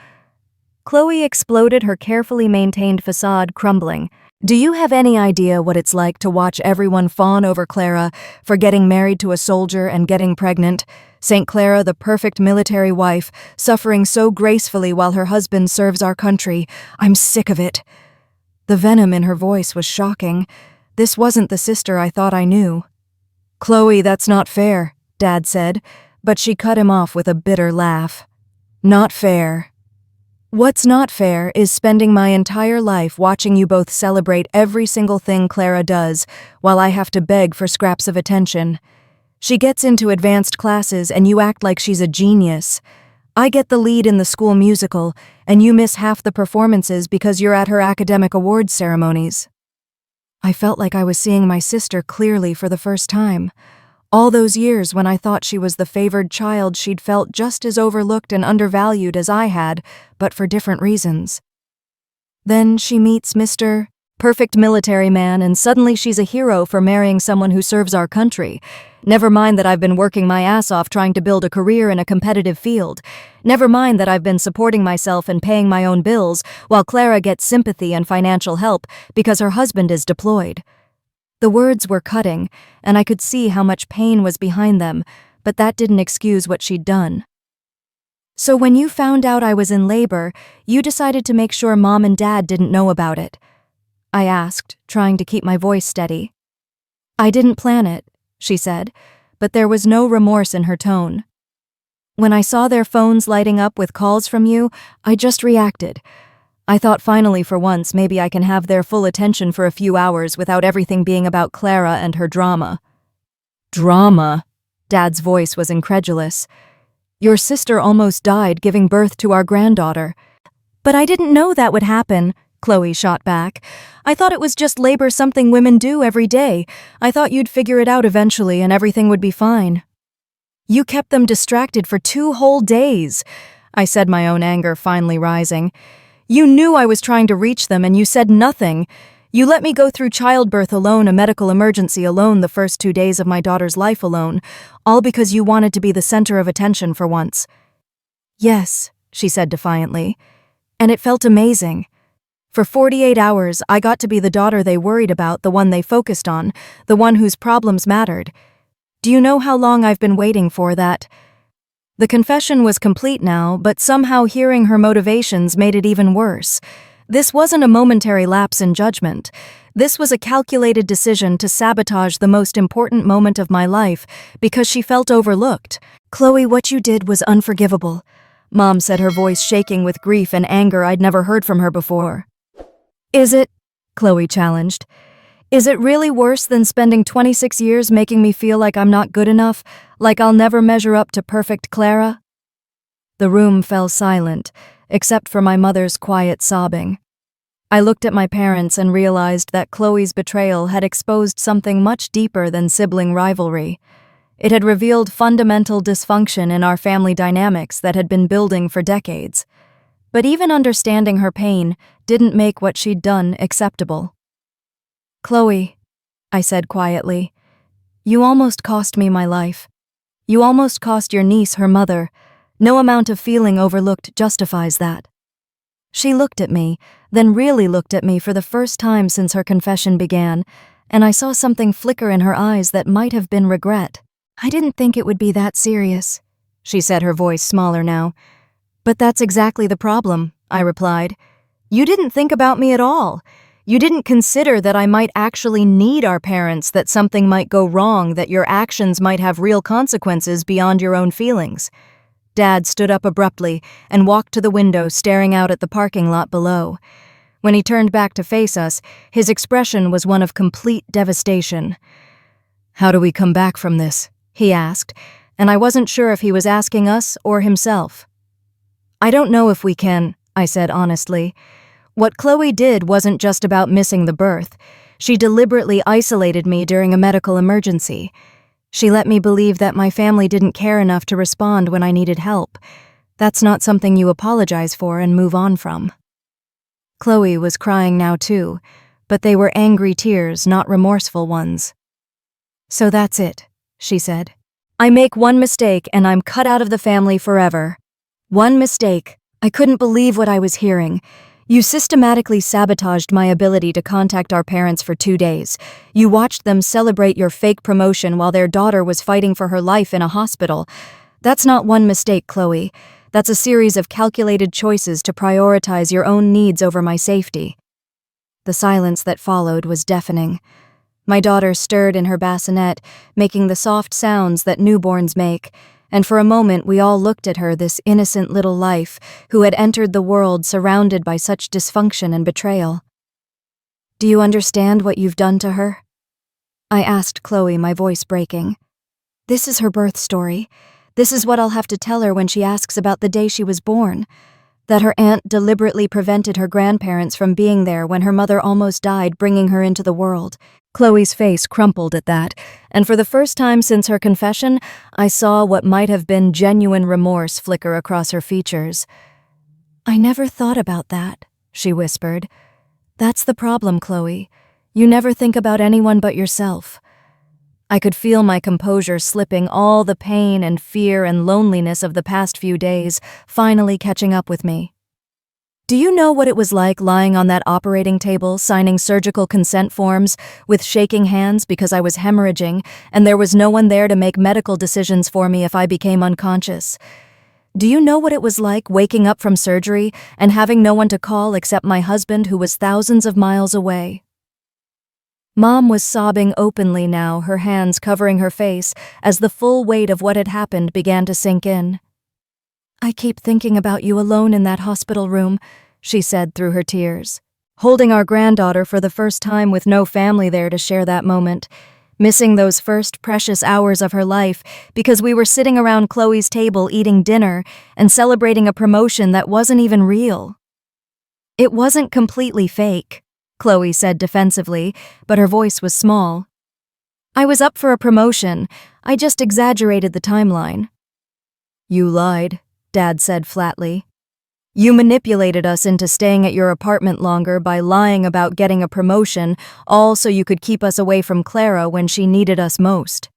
Chloe exploded, her carefully maintained facade crumbling. "Do you have any idea what it's like to watch everyone fawn over Clara for getting married to a soldier and getting pregnant? St. Clara, the perfect military wife, suffering so gracefully while her husband serves our country. I'm sick of it." The venom in her voice was shocking. This wasn't the sister I thought I knew. "Chloe, that's not fair," Dad said, but she cut him off with a bitter laugh. "Not fair. What's not fair is spending my entire life watching you both celebrate every single thing Clara does while I have to beg for scraps of attention. She gets into advanced classes and you act like she's a genius. I get the lead in the school musical and you miss half the performances because you're at her academic awards ceremonies." I felt like I was seeing my sister clearly for the first time. All those years when I thought she was the favored child, she'd felt just as overlooked and undervalued as I had, but for different reasons. Then she meets Mr. Perfect Military Man, and suddenly she's a hero for marrying someone who serves our country. Never mind that I've been working my ass off trying to build a career in a competitive field. Never mind that I've been supporting myself and paying my own bills, while Clara gets sympathy and financial help because her husband is deployed. The words were cutting, and I could see how much pain was behind them, but that didn't excuse what she'd done. "So when you found out I was in labor, you decided to make sure Mom and Dad didn't know about it?" I asked, trying to keep my voice steady. "I didn't plan it," she said, but there was no remorse in her tone. "When I saw their phones lighting up with calls from you, I just reacted. I thought finally for once maybe I can have their full attention for a few hours without everything being about Clara and her drama." "Drama?" Dad's voice was incredulous. "Your sister almost died giving birth to our granddaughter." "But I didn't know that would happen," Chloe shot back. "I thought it was just labor, something women do every day. I thought you'd figure it out eventually and everything would be fine." "You kept them distracted for 2 whole days," I said, my own anger finally rising. "You knew I was trying to reach them and you said nothing. You let me go through childbirth alone, a medical emergency alone, the first 2 days of my daughter's life alone, all because you wanted to be the center of attention for once." "Yes," she said defiantly, "and it felt amazing. For 48 hours, I got to be the daughter they worried about, the one they focused on, the one whose problems mattered. Do you know how long I've been waiting for that?" The confession was complete now, but somehow hearing her motivations made it even worse. This wasn't a momentary lapse in judgment. This was a calculated decision to sabotage the most important moment of my life because she felt overlooked. "Chloe, what you did was unforgivable," Mom said, her voice shaking with grief and anger I'd never heard from her before. "Is it?" Chloe challenged. "Is it really worse than spending 26 years making me feel like I'm not good enough, like I'll never measure up to perfect Clara?" The room fell silent, except for my mother's quiet sobbing. I looked at my parents and realized that Chloe's betrayal had exposed something much deeper than sibling rivalry. It had revealed fundamental dysfunction in our family dynamics that had been building for decades. But even understanding her pain didn't make what she'd done acceptable. "Chloe," I said quietly, "you almost cost me my life. You almost cost your niece her mother. No amount of feeling overlooked justifies that." She looked at me, then really looked at me for the first time since her confession began, and I saw something flicker in her eyes that might have been regret. "I didn't think it would be that serious," she said, her voice smaller now. "But that's exactly the problem," I replied. "You didn't think about me at all. You didn't consider that I might actually need our parents, that something might go wrong, that your actions might have real consequences beyond your own feelings." Dad stood up abruptly and walked to the window, staring out at the parking lot below. When he turned back to face us, his expression was one of complete devastation. "How do we come back from this?" he asked, and I wasn't sure if he was asking us or himself. "I don't know if we can," I said honestly. What Chloe did wasn't just about missing the birth. She deliberately isolated me during a medical emergency. She let me believe that my family didn't care enough to respond when I needed help. That's not something you apologize for and move on from. Chloe was crying now too, but they were angry tears, not remorseful ones. "So that's it," she said. "I make one mistake and I'm cut out of the family forever. One mistake." I couldn't believe what I was hearing. "You systematically sabotaged my ability to contact our parents for 2 days. You watched them celebrate your fake promotion while their daughter was fighting for her life in a hospital. That's not one mistake, Chloe. That's a series of calculated choices to prioritize your own needs over my safety." The silence that followed was deafening. My daughter stirred in her bassinet, making the soft sounds that newborns make, and for a moment we all looked at her, this innocent little life who had entered the world surrounded by such dysfunction and betrayal. "Do you understand what you've done to her?" I asked Chloe, my voice breaking. "This is her birth story. This is what I'll have to tell her when she asks about the day she was born. That her aunt deliberately prevented her grandparents from being there when her mother almost died, bringing her into the world." Chloe's face crumpled at that, and for the first time since her confession, I saw what might have been genuine remorse flicker across her features. "I never thought about that," she whispered. "That's the problem, Chloe. You never think about anyone but yourself." I could feel my composure slipping, all the pain and fear and loneliness of the past few days finally catching up with me. "Do you know what it was like lying on that operating table, signing surgical consent forms, with shaking hands because I was hemorrhaging, and there was no one there to make medical decisions for me if I became unconscious? Do you know what it was like waking up from surgery and having no one to call except my husband, who was thousands of miles away?" Mom was sobbing openly now, her hands covering her face as the full weight of what had happened began to sink in. "I keep thinking about you alone in that hospital room," she said through her tears. Holding our granddaughter for the first time with no family there to share that moment. Missing those first precious hours of her life because we were sitting around Chloe's table eating dinner and celebrating a promotion that wasn't even real. "It wasn't completely fake," Chloe said defensively, but her voice was small. "I was up for a promotion. I just exaggerated the timeline." "You lied," Dad said flatly. You manipulated us into staying at your apartment longer by lying about getting a promotion, all so you could keep us away from Clara when she needed us most."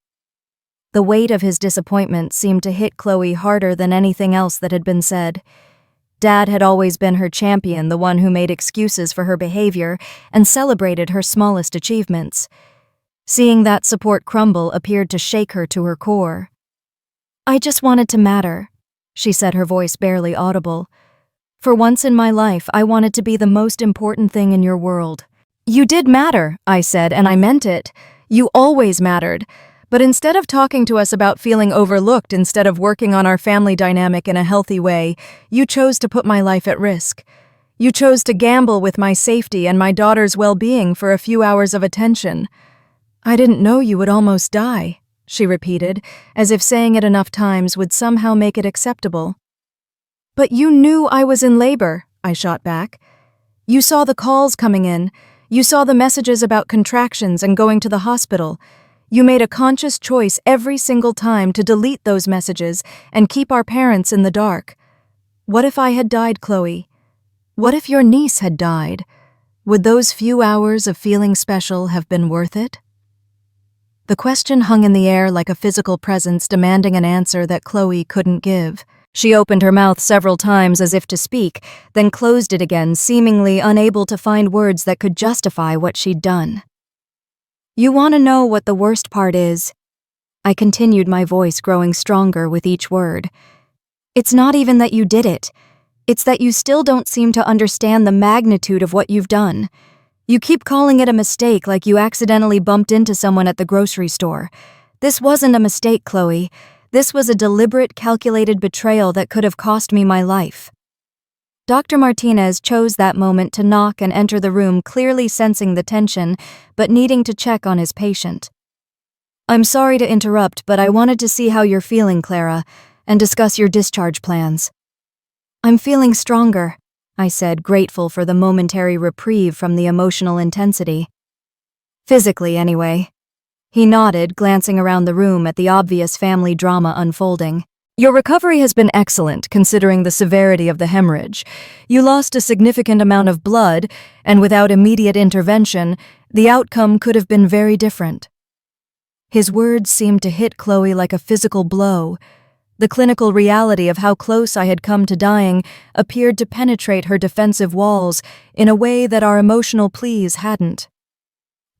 The weight of his disappointment seemed to hit Chloe harder than anything else that had been said. Dad had always been her champion, the one who made excuses for her behavior and celebrated her smallest achievements. Seeing that support crumble appeared to shake her to her core. "I just wanted to matter," she said, her voice barely audible. "For once in my life, I wanted to be the most important thing in your world." "You did matter," I said, and I meant it. "You always mattered. But instead of talking to us about feeling overlooked instead of working on our family dynamic in a healthy way, you chose to put my life at risk. You chose to gamble with my safety and my daughter's well-being for a few hours of attention." "I didn't know you would almost die," she repeated, as if saying it enough times would somehow make it acceptable. "But you knew I was in labor," I shot back. "You saw the calls coming in. You saw the messages about contractions and going to the hospital. You made a conscious choice every single time to delete those messages and keep our parents in the dark. What if I had died, Chloe? What if your niece had died? Would those few hours of feeling special have been worth it?" The question hung in the air like a physical presence demanding an answer that Chloe couldn't give. She opened her mouth several times as if to speak, then closed it again, seemingly unable to find words that could justify what she'd done. "You want to know what the worst part is?" I continued, my voice growing stronger with each word. "It's not even that you did it. It's that you still don't seem to understand the magnitude of what you've done. You keep calling it a mistake, like you accidentally bumped into someone at the grocery store. This wasn't a mistake, Chloe. This was a deliberate, calculated betrayal that could have cost me my life." Dr. Martinez chose that moment to knock and enter the room, clearly sensing the tension, but needing to check on his patient. "I'm sorry to interrupt, but I wanted to see how you're feeling, Clara, and discuss your discharge plans." "I'm feeling stronger," I said, grateful for the momentary reprieve from the emotional intensity. "Physically, anyway." He nodded, glancing around the room at the obvious family drama unfolding. "Your recovery has been excellent, considering the severity of the hemorrhage. You lost a significant amount of blood, and without immediate intervention, the outcome could have been very different." His words seemed to hit Chloe like a physical blow. The clinical reality of how close I had come to dying appeared to penetrate her defensive walls in a way that our emotional pleas hadn't.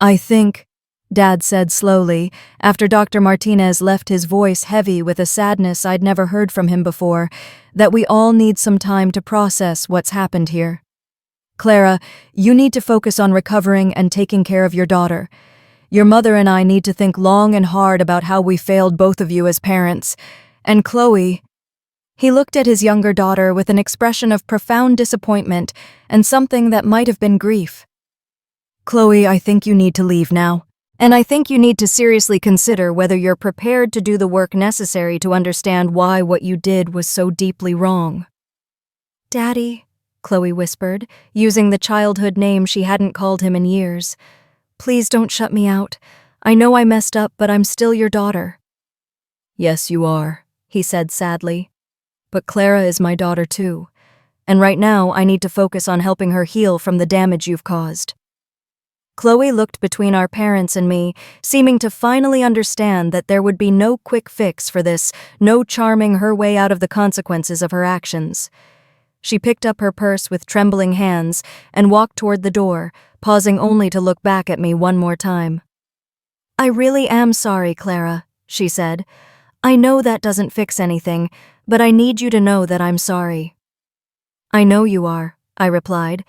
"I think," Dad said slowly, after Dr. Martinez left his voice heavy with a sadness I'd never heard from him before, "that we all need some time to process what's happened here. Clara, you need to focus on recovering and taking care of your daughter. Your mother and I need to think long and hard about how we failed both of you as parents. And Chloe..." He looked at his younger daughter with an expression of profound disappointment and something that might have been grief. "Chloe, I think you need to leave now. And I think you need to seriously consider whether you're prepared to do the work necessary to understand why what you did was so deeply wrong." "Daddy," Chloe whispered, using the childhood name she hadn't called him in years. "Please don't shut me out. I know I messed up, but I'm still your daughter." "Yes, you are," he said sadly. "But Clara is my daughter too. And right now I need to focus on helping her heal from the damage you've caused." Chloe looked between our parents and me, seeming to finally understand that there would be no quick fix for this, no charming her way out of the consequences of her actions. She picked up her purse with trembling hands and walked toward the door, pausing only to look back at me one more time. "I really am sorry, Clara," she said. "I know that doesn't fix anything, but I need you to know that I'm sorry." "I know you are," I replied.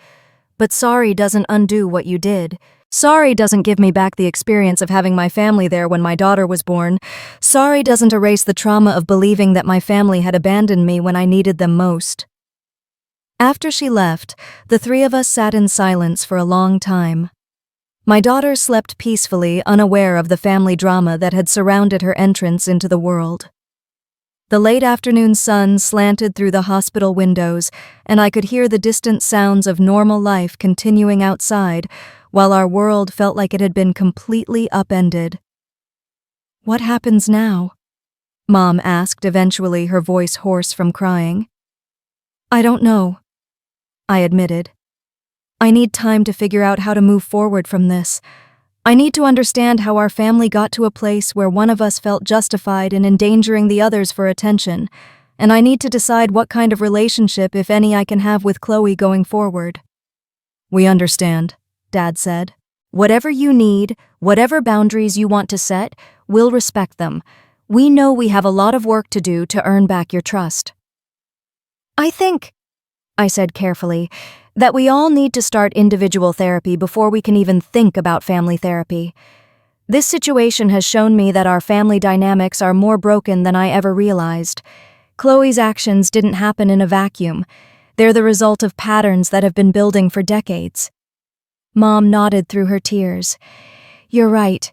"But sorry doesn't undo what you did. Sorry doesn't give me back the experience of having my family there when my daughter was born. Sorry doesn't erase the trauma of believing that my family had abandoned me when I needed them most." After she left, the three of us sat in silence for a long time. My daughter slept peacefully, unaware of the family drama that had surrounded her entrance into the world. The late afternoon sun slanted through the hospital windows, and I could hear the distant sounds of normal life continuing outside, while our world felt like it had been completely upended. "What happens now?" Mom asked eventually, her voice hoarse from crying. I don't know, I admitted. I need time to figure out how to move forward from this. I need to understand how our family got to a place where one of us felt justified in endangering the others for attention, and I need to decide what kind of relationship, if any, I can have with Chloe going forward. We understand, Dad said. Whatever you need, whatever boundaries you want to set, we'll respect them. We know we have a lot of work to do to earn back your trust. I think, I said carefully, that we all need to start individual therapy before we can even think about family therapy. This situation has shown me that our family dynamics are more broken than I ever realized. Chloe's actions didn't happen in a vacuum. They're the result of patterns that have been building for decades. Mom nodded through her tears. You're right.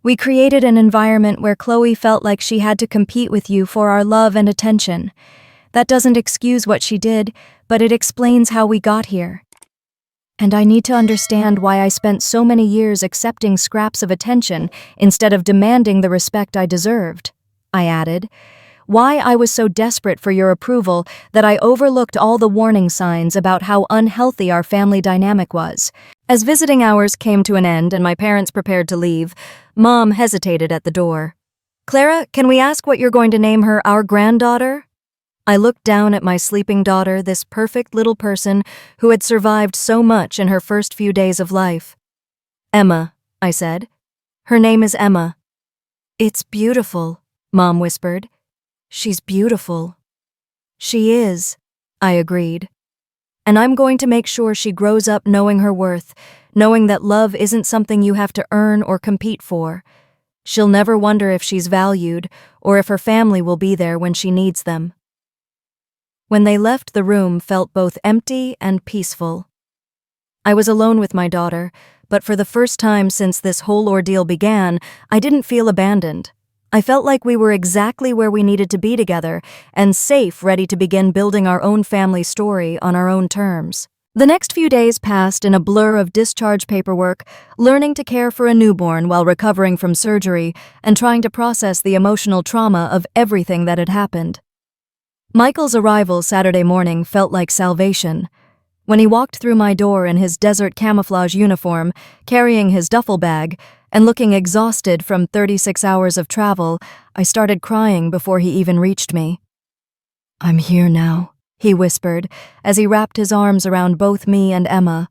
We created an environment where Chloe felt like she had to compete with you for our love and attention. That doesn't excuse what she did, but it explains how we got here. And I need to understand why I spent so many years accepting scraps of attention instead of demanding the respect I deserved, I added. Why I was so desperate for your approval that I overlooked all the warning signs about how unhealthy our family dynamic was. As visiting hours came to an end and my parents prepared to leave, Mom hesitated at the door. Clara, can we ask what you're going to name her, our granddaughter? I looked down at my sleeping daughter, this perfect little person who had survived so much in her first few days of life. Emma, I said. Her name is Emma. It's beautiful, Mom whispered. She's beautiful. She is, I agreed. And I'm going to make sure she grows up knowing her worth, knowing that love isn't something you have to earn or compete for. She'll never wonder if she's valued or if her family will be there when she needs them. When they left, the room felt both empty and peaceful. I was alone with my daughter, but for the first time since this whole ordeal began, I didn't feel abandoned. I felt like we were exactly where we needed to be together and safe, ready to begin building our own family story on our own terms. The next few days passed in a blur of discharge paperwork, learning to care for a newborn while recovering from surgery, and trying to process the emotional trauma of everything that had happened. Michael's arrival Saturday morning felt like salvation. When he walked through my door in his desert camouflage uniform, carrying his duffel bag, and looking exhausted from 36 hours of travel, I started crying before he even reached me. I'm here now, he whispered, as he wrapped his arms around both me and Emma.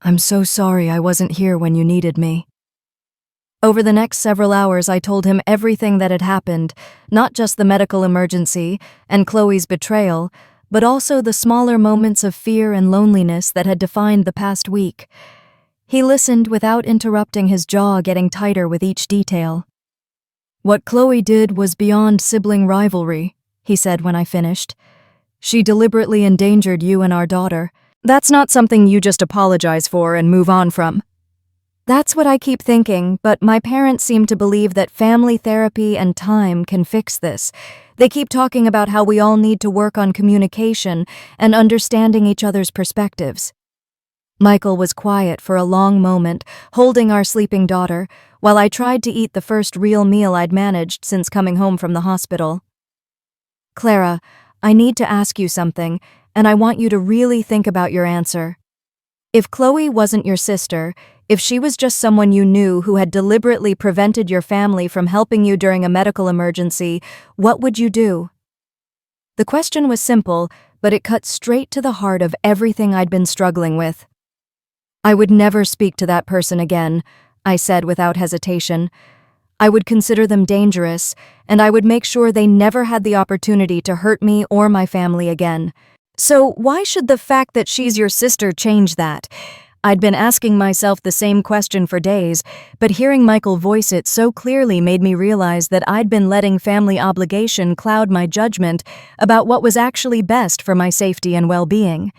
I'm so sorry I wasn't here when you needed me. Over the next several hours, I told him everything that had happened, not just the medical emergency and Chloe's betrayal, but also the smaller moments of fear and loneliness that had defined the past week. He listened without interrupting, his jaw getting tighter with each detail. What Chloe did was beyond sibling rivalry, he said when I finished. She deliberately endangered you and our daughter. That's not something you just apologize for and move on from. That's what I keep thinking, but my parents seem to believe that family therapy and time can fix this. They keep talking about how we all need to work on communication and understanding each other's perspectives. Michael was quiet for a long moment, holding our sleeping daughter, while I tried to eat the first real meal I'd managed since coming home from the hospital. Clara, I need to ask you something, and I want you to really think about your answer. If Chloe wasn't your sister, if she was just someone you knew who had deliberately prevented your family from helping you during a medical emergency, what would you do? The question was simple, but it cut straight to the heart of everything I'd been struggling with. I would never speak to that person again, I said without hesitation. I would consider them dangerous, and I would make sure they never had the opportunity to hurt me or my family again. So why should the fact that she's your sister change that? I'd been asking myself the same question for days, but hearing Michael voice it so clearly made me realize that I'd been letting family obligation cloud my judgment about what was actually best for my safety and well-being.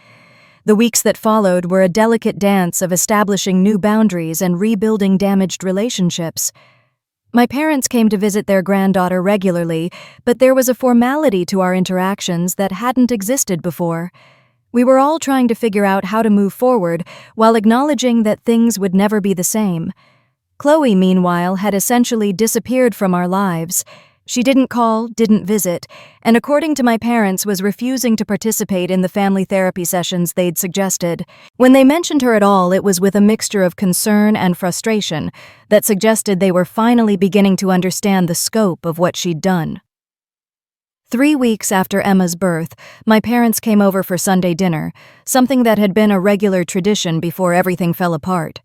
The weeks that followed were a delicate dance of establishing new boundaries and rebuilding damaged relationships. My parents came to visit their granddaughter regularly, but there was a formality to our interactions that hadn't existed before. We were all trying to figure out how to move forward while acknowledging that things would never be the same. Chloe, meanwhile, had essentially disappeared from our lives. She didn't call, didn't visit, and according to my parents was refusing to participate in the family therapy sessions they'd suggested. When they mentioned her at all, it was with a mixture of concern and frustration that suggested they were finally beginning to understand the scope of what she'd done. 3 weeks after Emma's birth, my parents came over for Sunday dinner, something that had been a regular tradition before everything fell apart.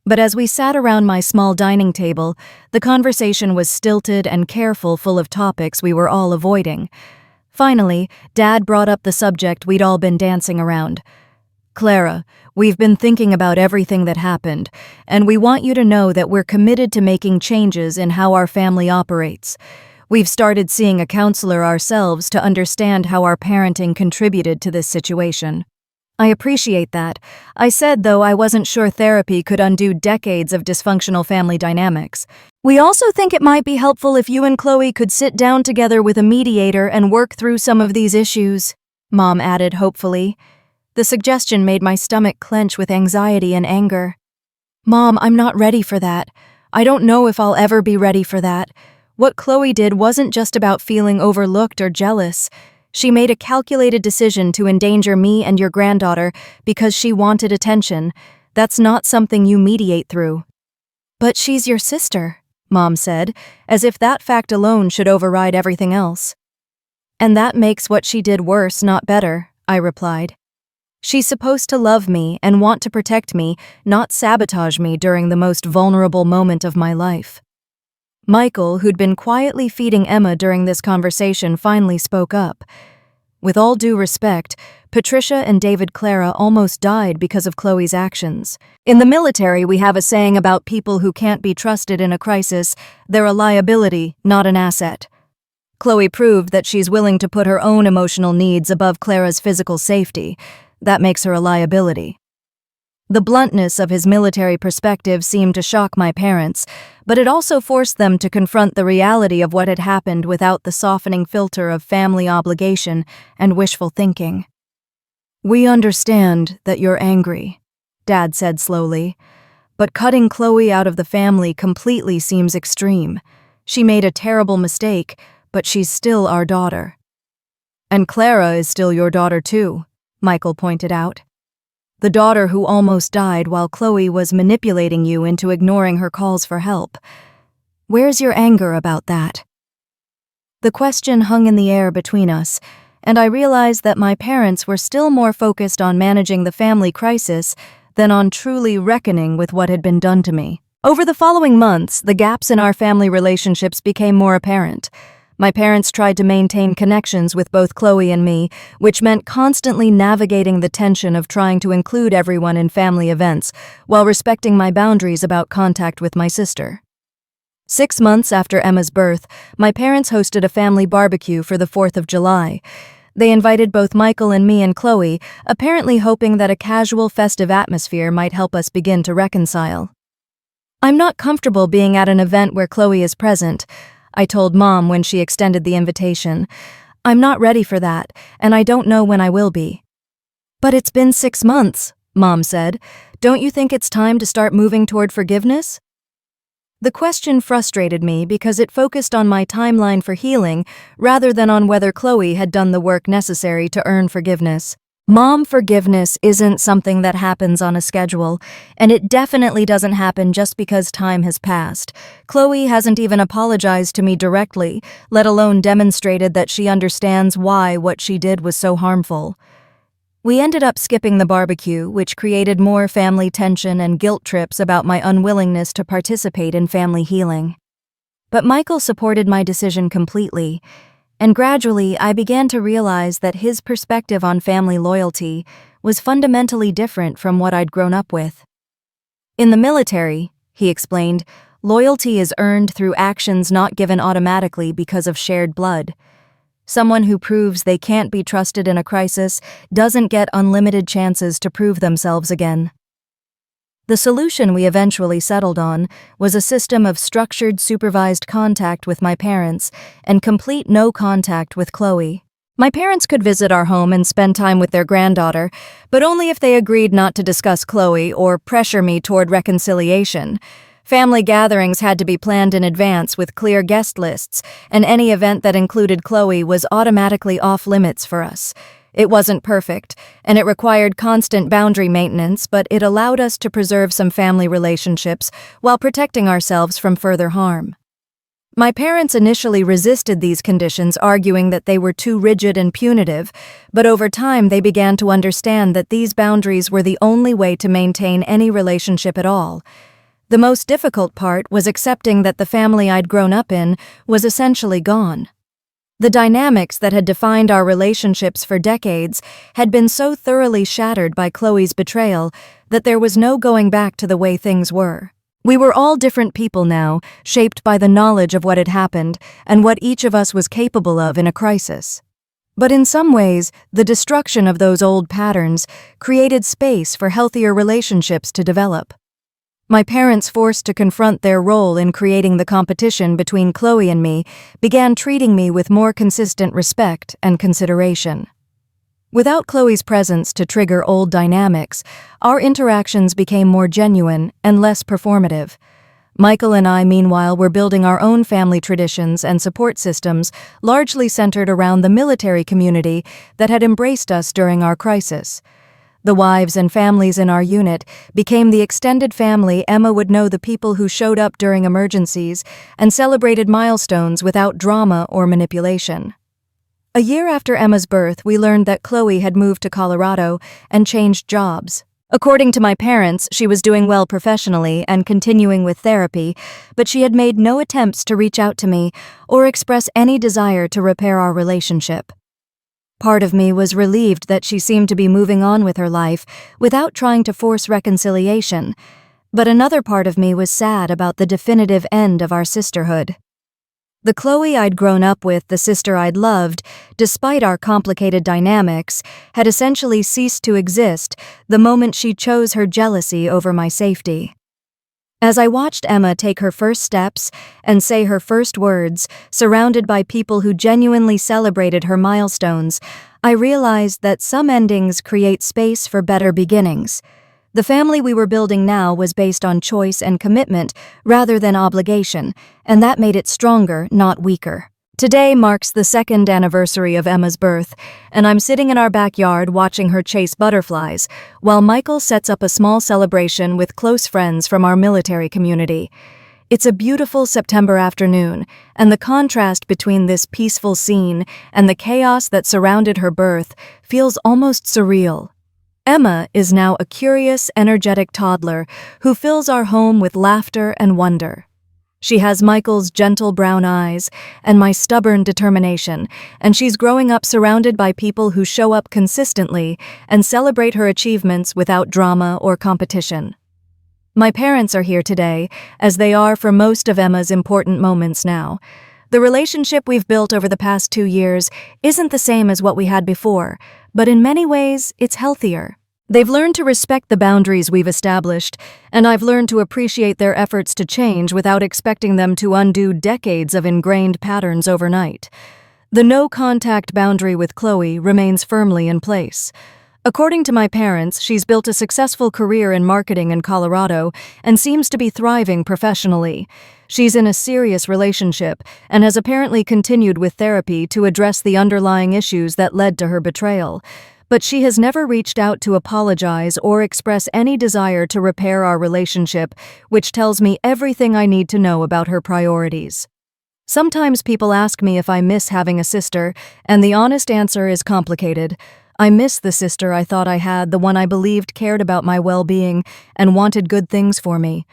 But as we sat around my small dining table, the conversation was stilted and careful, full of topics we were all avoiding. Finally, Dad brought up the subject we'd all been dancing around. "Clara, we've been thinking about everything that happened, and we want you to know that we're committed to making changes in how our family operates. We've started seeing a counselor ourselves to understand how our parenting contributed to this situation." "I appreciate that," I said, though I wasn't sure therapy could undo decades of dysfunctional family dynamics. "We also think it might be helpful if you and Chloe could sit down together with a mediator and work through some of these issues," Mom added hopefully. The suggestion made my stomach clench with anxiety and anger. "Mom, I'm not ready for that. I don't know if I'll ever be ready for that. What Chloe did wasn't just about feeling overlooked or jealous. She made a calculated decision to endanger me and your granddaughter because she wanted attention. That's not something you mediate through." "But she's your sister," Mom said, as if that fact alone should override everything else. "And that makes what she did worse, not better," I replied. "She's supposed to love me and want to protect me, not sabotage me during the most vulnerable moment of my life." Michael, who'd been quietly feeding Emma during this conversation, finally spoke up. "With all due respect, Patricia and David Clara almost died because of Chloe's actions. In the military, we have a saying about people who can't be trusted in a crisis. They're a liability, not an asset. Chloe proved that she's willing to put her own emotional needs above Clara's physical safety. That makes her a liability." The bluntness of his military perspective seemed to shock my parents, but it also forced them to confront the reality of what had happened without the softening filter of family obligation and wishful thinking. "We understand that you're angry," Dad said slowly, "but cutting Chloe out of the family completely seems extreme. She made a terrible mistake, but she's still our daughter." "And Clara is still your daughter too," Michael pointed out. "The daughter who almost died while Chloe was manipulating you into ignoring her calls for help. Where's your anger about that?" The question hung in the air between us, and I realized that my parents were still more focused on managing the family crisis than on truly reckoning with what had been done to me. Over the following months, the gaps in our family relationships became more apparent. My parents tried to maintain connections with both Chloe and me, which meant constantly navigating the tension of trying to include everyone in family events while respecting my boundaries about contact with my sister. 6 months after Emma's birth, my parents hosted a family barbecue for the 4th of July. They invited both Michael and me and Chloe, apparently hoping that a casual festive atmosphere might help us begin to reconcile. "I'm not comfortable being at an event where Chloe is present," I told Mom when she extended the invitation. "I'm not ready for that, and I don't know when I will be." "But it's been 6 months," Mom said. "Don't you think it's time to start moving toward forgiveness?" The question frustrated me because it focused on my timeline for healing rather than on whether Chloe had done the work necessary to earn forgiveness. Mom, forgiveness isn't something that happens on a schedule, and it definitely doesn't happen just because time has passed. Chloe hasn't even apologized to me directly, let alone demonstrated that she understands why what she did was so harmful. We ended up skipping the barbecue, which created more family tension and guilt trips about my unwillingness to participate in family healing. But Michael supported my decision completely, and gradually I began to realize that his perspective on family loyalty was fundamentally different from what I'd grown up with. "In the military," he explained, "loyalty is earned through actions not given automatically because of shared blood. Someone who proves they can't be trusted in a crisis doesn't get unlimited chances to prove themselves again." The solution we eventually settled on was a system of structured supervised contact with my parents and complete no contact with Chloe. My parents could visit our home and spend time with their granddaughter, but only if they agreed not to discuss Chloe or pressure me toward reconciliation. Family gatherings had to be planned in advance with clear guest lists, and any event that included Chloe was automatically off-limits for us. It wasn't perfect, and it required constant boundary maintenance, but it allowed us to preserve some family relationships while protecting ourselves from further harm. My parents initially resisted these conditions, arguing that they were too rigid and punitive, but over time they began to understand that these boundaries were the only way to maintain any relationship at all. The most difficult part was accepting that the family I'd grown up in was essentially gone. The dynamics that had defined our relationships for decades had been so thoroughly shattered by Chloe's betrayal that there was no going back to the way things were. We were all different people now, shaped by the knowledge of what had happened and what each of us was capable of in a crisis. But in some ways, the destruction of those old patterns created space for healthier relationships to develop. My parents, forced to confront their role in creating the competition between Chloe and me, began treating me with more consistent respect and consideration. Without Chloe's presence to trigger old dynamics, our interactions became more genuine and less performative. Michael and I, meanwhile, were building our own family traditions and support systems, largely centered around the military community that had embraced us during our crisis. The wives and families in our unit became the extended family. Emma would know the people who showed up during emergencies and celebrated milestones without drama or manipulation. A year after Emma's birth, we learned that Chloe had moved to Colorado and changed jobs. According to my parents, she was doing well professionally and continuing with therapy, but she had made no attempts to reach out to me or express any desire to repair our relationship. Part of me was relieved that she seemed to be moving on with her life without trying to force reconciliation, but another part of me was sad about the definitive end of our sisterhood. The Chloe I'd grown up with, the sister I'd loved, despite our complicated dynamics, had essentially ceased to exist the moment she chose her jealousy over my safety. As I watched Emma take her first steps and say her first words, surrounded by people who genuinely celebrated her milestones, I realized that some endings create space for better beginnings. The family we were building now was based on choice and commitment rather than obligation, and that made it stronger, not weaker. Today marks the second anniversary of Emma's birth, and I'm sitting in our backyard watching her chase butterflies, while Michael sets up a small celebration with close friends from our military community. It's a beautiful September afternoon, and the contrast between this peaceful scene and the chaos that surrounded her birth feels almost surreal. Emma is now a curious, energetic toddler who fills our home with laughter and wonder. She has Michael's gentle brown eyes and my stubborn determination, and she's growing up surrounded by people who show up consistently and celebrate her achievements without drama or competition. My parents are here today, as they are for most of Emma's important moments now. The relationship we've built over the past 2 years isn't the same as what we had before, but in many ways, it's healthier. They've learned to respect the boundaries we've established, and I've learned to appreciate their efforts to change without expecting them to undo decades of ingrained patterns overnight. The no-contact boundary with Chloe remains firmly in place. According to my parents, she's built a successful career in marketing in Colorado and seems to be thriving professionally. She's in a serious relationship and has apparently continued with therapy to address the underlying issues that led to her betrayal. But she has never reached out to apologize or express any desire to repair our relationship, which tells me everything I need to know about her priorities. Sometimes people ask me if I miss having a sister, and the honest answer is complicated. I miss the sister I thought I had, the one I believed cared about my well-being and wanted good things for me.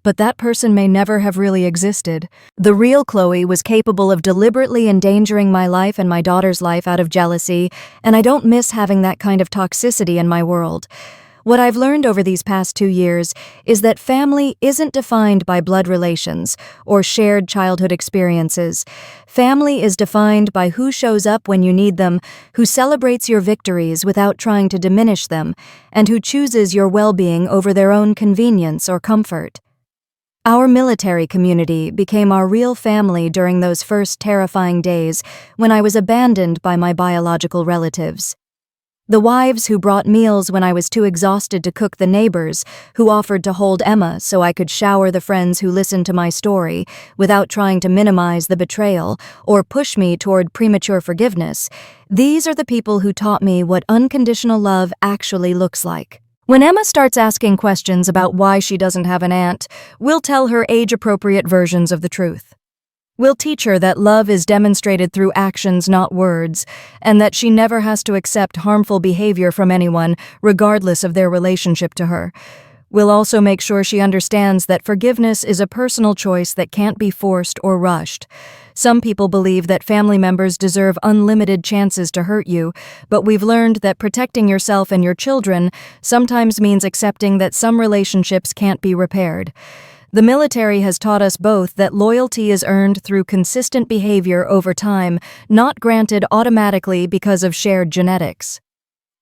But that person may never have really existed. The real Chloe was capable of deliberately endangering my life and my daughter's life out of jealousy, and I don't miss having that kind of toxicity in my world. What I've learned over these past 2 years is that family isn't defined by blood relations or shared childhood experiences. Family is defined by who shows up when you need them, who celebrates your victories without trying to diminish them, and who chooses your well-being over their own convenience or comfort. Our military community became our real family during those first terrifying days when I was abandoned by my biological relatives. The wives who brought meals when I was too exhausted to cook, the neighbors who offered to hold Emma so I could shower the friends who listened to my story without trying to minimize the betrayal or push me toward premature forgiveness. These are the people who taught me what unconditional love actually looks like. When Emma starts asking questions about why she doesn't have an aunt, we'll tell her age-appropriate versions of the truth. We'll teach her that love is demonstrated through actions, not words, and that she never has to accept harmful behavior from anyone, regardless of their relationship to her. We'll also make sure she understands that forgiveness is a personal choice that can't be forced or rushed. Some people believe that family members deserve unlimited chances to hurt you, but we've learned that protecting yourself and your children sometimes means accepting that some relationships can't be repaired. The military has taught us both that loyalty is earned through consistent behavior over time, not granted automatically because of shared genetics.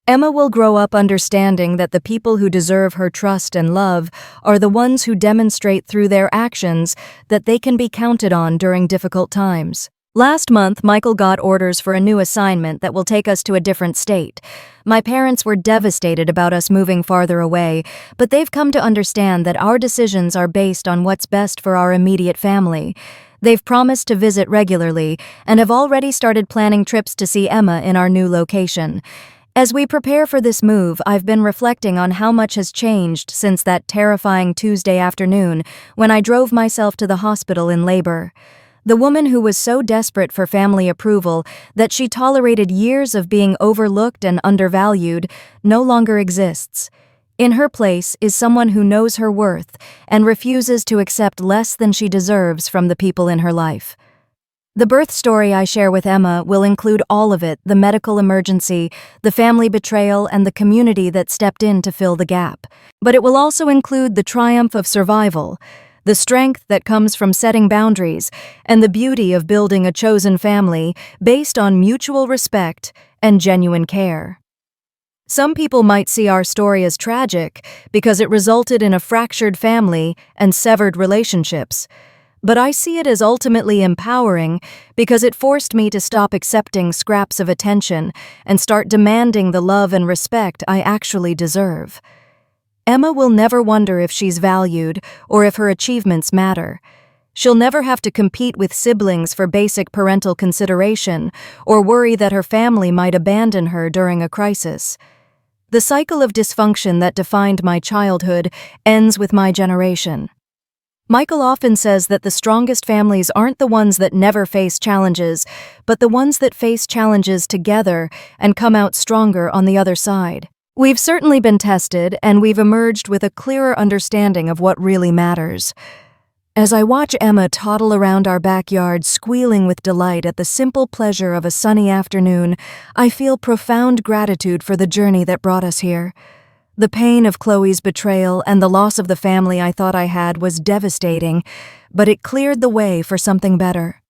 Emma will grow up understanding that the people who deserve her trust and love are the ones who demonstrate through their actions that they can be counted on during difficult times. Last month, Michael got orders for a new assignment that will take us to a different state. My parents were devastated about us moving farther away, but they've come to understand that our decisions are based on what's best for our immediate family. They've promised to visit regularly and have already started planning trips to see Emma in our new location. As we prepare for this move, I've been reflecting on how much has changed since that terrifying Tuesday afternoon when I drove myself to the hospital in labor. The woman who was so desperate for family approval that she tolerated years of being overlooked and undervalued no longer exists. In her place is someone who knows her worth and refuses to accept less than she deserves from the people in her life. The birth story I share with Emma will include all of it: the medical emergency, the family betrayal, and the community that stepped in to fill the gap. But it will also include the triumph of survival, the strength that comes from setting boundaries, and the beauty of building a chosen family based on mutual respect and genuine care. Some people might see our story as tragic because it resulted in a fractured family and severed relationships. But I see it as ultimately empowering because it forced me to stop accepting scraps of attention and start demanding the love and respect I actually deserve. Emma will never wonder if she's valued or if her achievements matter. She'll never have to compete with siblings for basic parental consideration or worry that her family might abandon her during a crisis. The cycle of dysfunction that defined my childhood ends with my generation. Michael often says that the strongest families aren't the ones that never face challenges, but the ones that face challenges together and come out stronger on the other side. We've certainly been tested, and we've emerged with a clearer understanding of what really matters. As I watch Emma toddle around our backyard squealing with delight at the simple pleasure of a sunny afternoon, I feel profound gratitude for the journey that brought us here. The pain of Chloe's betrayal and the loss of the family I thought I had was devastating, but it cleared the way for something better.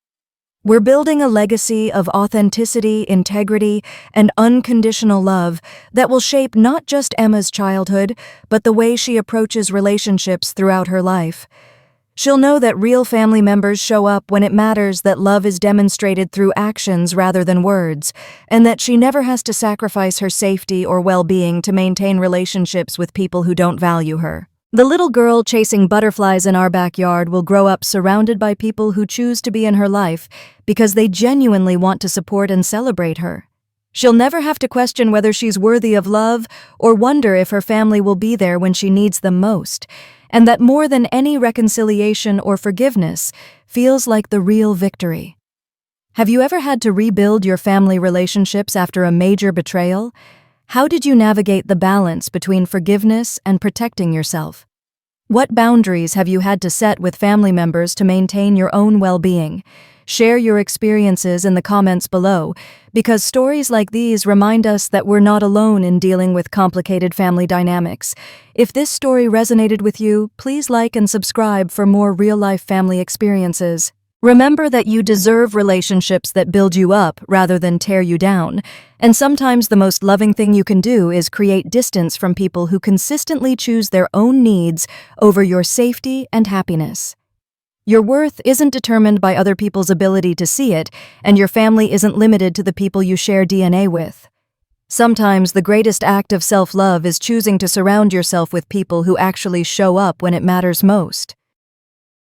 We're building a legacy of authenticity, integrity, and unconditional love that will shape not just Emma's childhood, but the way she approaches relationships throughout her life. She'll know that real family members show up when it matters, that love is demonstrated through actions rather than words, and that she never has to sacrifice her safety or well-being to maintain relationships with people who don't value her. The little girl chasing butterflies in our backyard will grow up surrounded by people who choose to be in her life because they genuinely want to support and celebrate her. She'll never have to question whether she's worthy of love or wonder if her family will be there when she needs them most, and that more than any reconciliation or forgiveness feels like the real victory. Have you ever had to rebuild your family relationships after a major betrayal? How did you navigate the balance between forgiveness and protecting yourself? What boundaries have you had to set with family members to maintain your own well-being? Share your experiences in the comments below, because stories like these remind us that we're not alone in dealing with complicated family dynamics. If this story resonated with you, please like and subscribe for more real-life family experiences. Remember that you deserve relationships that build you up rather than tear you down, and sometimes the most loving thing you can do is create distance from people who consistently choose their own needs over your safety and happiness. Your worth isn't determined by other people's ability to see it, and your family isn't limited to the people you share DNA with. Sometimes the greatest act of self-love is choosing to surround yourself with people who actually show up when it matters most.